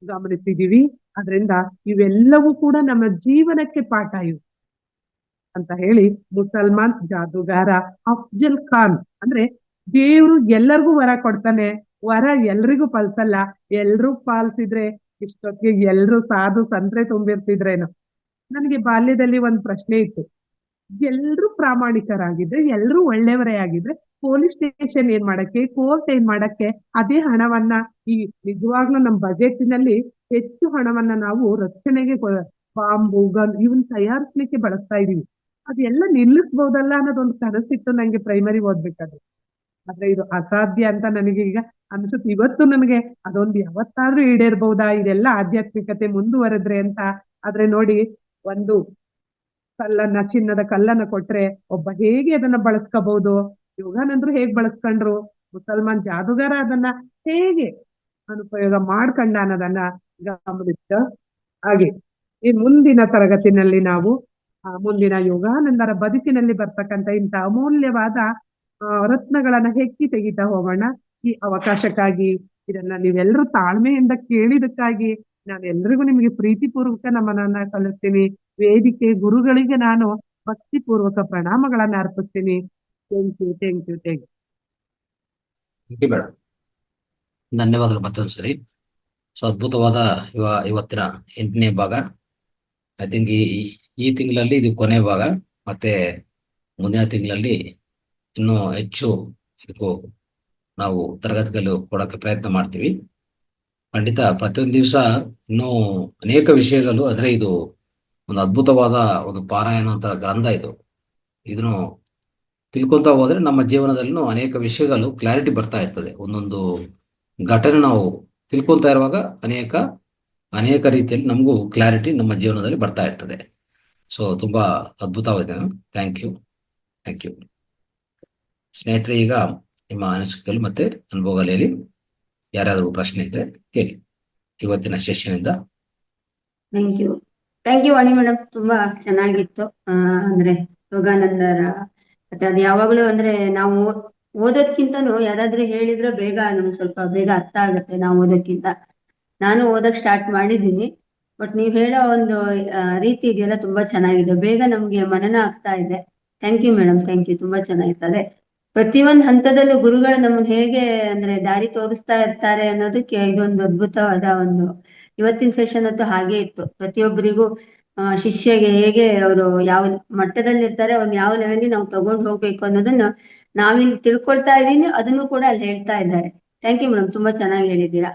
ಗಮನಿಸಿದೀವಿ. ಅದರಿಂದ ಇವೆಲ್ಲವೂ ಕೂಡ ನಮ್ಮ ಜೀವನಕ್ಕೆ ಪಾಠ ಇವು ಅಂತ ಹೇಳಿ ಮುಸಲ್ಮಾನ್ ಜಾದೂಗಾರ ಅಫ್ಜಲ್ ಖಾನ್ ಅಂದ್ರೆ ದೇವ್ರು ಎಲ್ಲರಿಗೂ ವರ ಕೊಡ್ತಾನೆ, ವರ ಎಲ್ರಿಗೂ ಪಾಲಿಸಲ್ಲ. ಎಲ್ರೂ ಪಾಲಿಸಿದ್ರೆ ಇಷ್ಟೊತ್ತಿಗೆ ಎಲ್ರೂ ಸಾಧು ಸಂದ್ರೆ ತುಂಬಿರ್ತಿದ್ರೇನು. ನನಗೆ ಬಾಲ್ಯದಲ್ಲಿ ಒಂದ್ ಪ್ರಶ್ನೆ ಇತ್ತು. ಎಲ್ರೂ ಪ್ರಾಮಾಣಿಕರಾಗಿದ್ರೆ, ಎಲ್ರೂ ಒಳ್ಳೆಯವರೇ ಆಗಿದ್ರೆ ಪೊಲೀಸ್ ಸ್ಟೇಷನ್ ಏನ್ ಮಾಡಕ್ಕೆ, ಕೋರ್ಟ್ ಏನ್ ಮಾಡಕ್ಕೆ ಅದೇ ಹಣವನ್ನ ಈ ನಿಜವಾಗ್ಲೂ ನಮ್ಮ ಬಜೆಟ್ನಲ್ಲಿ ಹೆಚ್ಚು ಹಣವನ್ನ ನಾವು ರಕ್ಷಣೆಗೆ ಬಾಂಬು ಗನ್ ಇವನ್ ತಯಾರಿಸ್ಲಿಕ್ಕೆ ಬಳಸ್ತಾ ಇದೀವಿ. ಅದೆಲ್ಲ ನಿಲ್ಲಿಸ್ಬೋದಲ್ಲ ಅನ್ನೋದೊಂದು ಕನಸಿತ್ತು ನಂಗೆ ಪ್ರೈಮರಿ ಓದ್ಬೇಕಾದ್ರೆ. ಆದ್ರೆ ಇದು ಅಸಾಧ್ಯ ಅಂತ ನನಗೆ ಈಗ ಅನ್ಸುತ್ತೆ. ಇವತ್ತು ನನಗೆ ಅದೊಂದು ಯಾವತ್ತಾದ್ರೂ ಈಡೇರ್ಬಹುದಾ ಇದೆಲ್ಲ ಆಧ್ಯಾತ್ಮಿಕತೆ ಮುಂದುವರೆದ್ರೆ ಅಂತ. ಆದ್ರೆ ನೋಡಿ, ಒಂದು ಚಿನ್ನದ ಕಲ್ಲನ್ನ ಕೊಟ್ರೆ ಒಬ್ಬ ಹೇಗೆ ಅದನ್ನ ಬಳಸ್ಕೋಬಹುದು, ಯೋಗಾನಂದ್ರು ಹೇಗ್ ಬಳಸ್ಕೊಂಡ್ರು, ಮುಸಲ್ಮಾನ್ ಜಾದೂಗಾರ ಅದನ್ನ ಹೇಗೆ ಅನುಪಯೋಗ ಮಾಡ್ಕೊಂಡ ಅನ್ನೋದನ್ನ ಗಮನಿಸ್ತ. ಹಾಗೆ ಈ ಮುಂದಿನ ತರಗತಿನಲ್ಲಿ ನಾವು ಮುಂದಿನ ಯೋಗಾನಂದರ ಬದುಕಿನಲ್ಲಿ ಬರ್ತಕ್ಕಂಥ ಇಂಥ ಅಮೂಲ್ಯವಾದ ರತ್ನಗಳನ್ನ ಹೆಕ್ಕಿ ತೆಗಿತಾ ಹೋಗೋಣ. ಈ ಅವಕಾಶಕ್ಕಾಗಿ, ಇದನ್ನ ನೀವೆಲ್ಲರೂ ತಾಳ್ಮೆಯಿಂದ ಕೇಳಿದಕ್ಕಾಗಿ ನಾನು ಎಲ್ರಿಗೂ ನಿಮಗೆ ಪ್ರೀತಿಪೂರ್ವಕ ನಮನನ್ನ ಕಲಿಸ್ತೀನಿ. ವೇದಿಕೆ ಗುರುಗಳಿಗೆ ನಾನು ಭಕ್ತಿಪೂರ್ವಕ ಪ್ರಣಾಮಗಳನ್ನ ಅರ್ಪಿಸ್ತೀನಿ. Thank you. ಮೇಡಮ್, ಧನ್ಯವಾದಗಳು ಮತ್ತೊಂದು ಸರಿ. ಸೊ ಅದ್ಭುತವಾದ ಇವತ್ತಿನ 8ನೇ ಭಾಗ. ಐ ಥಿಂಕ್ ಈ ತಿಂಗಳಲ್ಲಿ ಇದು ಕೊನೆ ಭಾಗ. ಮತ್ತೆ ಮುಂದಿನ ತಿಂಗಳಲ್ಲಿ ಇನ್ನೂ ಹೆಚ್ಚು ಇದಕ್ಕೂ ನಾವು ತರಗತಿಗಳು ಕೊಡೋಕ್ಕೆ ಪ್ರಯತ್ನ ಮಾಡ್ತೀವಿ. ಖಂಡಿತ ಪ್ರತಿಯೊಂದು ದಿವಸ ಇನ್ನೂ ಅನೇಕ ವಿಷಯಗಳು, ಅಂದರೆ ಇದು ಒಂದು ಅದ್ಭುತವಾದ ಒಂದು ಪಾರಾಯಣ ಅಂತರ ಗ್ರಂಥ ಇದು. ಇದನ್ನು ತಿಳ್ಕೊಂತ ಹೋದ್ರೆ ನಮ್ಮ ಜೀವನದಲ್ಲೂ ಅನೇಕ ವಿಷಯಗಳು ಕ್ಲಾರಿಟಿ ಬರ್ತಾ ಇರ್ತದೆ. ಒಂದೊಂದು ಘಟನೆ ನಾವು ತಿಳ್ಕೊಂತ ಇರುವಾಗ ಅನೇಕ ರೀತಿಯಲ್ಲಿ ನಮಗೂ ಕ್ಲಾರಿಟಿ ನಮ್ಮ ಜೀವನದಲ್ಲಿ ಬರ್ತಾ ಇರ್ತದೆ. ಸೊ ತುಂಬಾ ಅದ್ಭುತವಾಗಿದೆ. Thank you. ಸ್ನೇಹಿತರೆ, ಈಗ ನಿಮ್ಮ ಅನಿಸಿಕೆಗಳು ಮತ್ತೆ ಅನುಭವಗಳಲ್ಲಿ ಯಾರಾದರೂ ಪ್ರಶ್ನೆ ಇದ್ರೆ ಕೇಳಿ ಇವತ್ತಿನ ಸೆಷನ್ ಇಂದ. ಥ್ಯಾಂಕ್ ಯು ವಾಣಿ ಮೇಡಮ್, ತುಂಬಾ ಚೆನ್ನಾಗಿತ್ತು. ಅಂದ್ರೆ ಯೋಗಾನಂದರ ಮತ್ತೆ ಅದು ಯಾವಾಗಲೂ ಅಂದ್ರೆ ನಾವು ಓದೋದ್ಕಿಂತನೂ ಯಾರಾದ್ರೂ ಹೇಳಿದ್ರೆ ಬೇಗ ನಮ್ಗೆ ಸ್ವಲ್ಪ ಬೇಗ ಅರ್ಥ ಆಗುತ್ತೆ ನಾವು ಓದೋದ್ಕಿಂತ. ನಾನು ಓದಕ್ ಸ್ಟಾರ್ಟ್ ಮಾಡಿದ್ದೀನಿ, ಬಟ್ ನೀವ್ ಹೇಳೋ ಒಂದು ರೀತಿ ಇದೆಯಲ್ಲ ತುಂಬಾ ಚೆನ್ನಾಗಿದೆ, ಬೇಗ ನಮ್ಗೆ ಮನನ ಆಗ್ತಾ ಇದೆ. Thank you madam, thank you, ತುಂಬಾ ಚೆನ್ನಾಗಿರ್ತದೆ. ಪ್ರತಿಯೊಂದು ಹಂತದಲ್ಲೂ ಗುರುಗಳು ನಮ್ಮನ್ನ ಹೇಗೆ ಅಂದ್ರೆ ದಾರಿ ತೋರಿಸ್ತಾ ಇರ್ತಾರೆ ಅನ್ನೋದಕ್ಕೆ ಇದೊಂದು ಅದ್ಭುತವಾದ ಒಂದು ಇವತ್ತಿನ ಸೆಷನ್ ಅಂತೂ ಹಾಗೆ ಇತ್ತು. ಪ್ರತಿಯೊಬ್ಬರಿಗೂ ಶಿಷ್ಯಗೆ ಹೇಗೆ ಅವರು ಯಾವ ಮಟ್ಟದಲ್ಲಿ ಇರ್ತಾರೆ, ಅವ್ರನ್ನ ಯಾವ ಲೆವೆಲ್ ನಾವು ತಗೊಂಡು ಹೋಗ್ಬೇಕು ಅನ್ನೋದನ್ನ ನಾವಿಲ್ಲಿ ತಿಳ್ಕೊಳ್ತಾ ಇದೀನಿ, ಅದನ್ನು ಕೂಡ ಅಲ್ಲಿ ಹೇಳ್ತಾ ಇದ್ದಾರೆ. ಥ್ಯಾಂಕ್ ಯು ಮೇಡಮ್, ತುಂಬಾ ಚೆನ್ನಾಗಿ ಹೇಳಿದ್ದೀರಾ.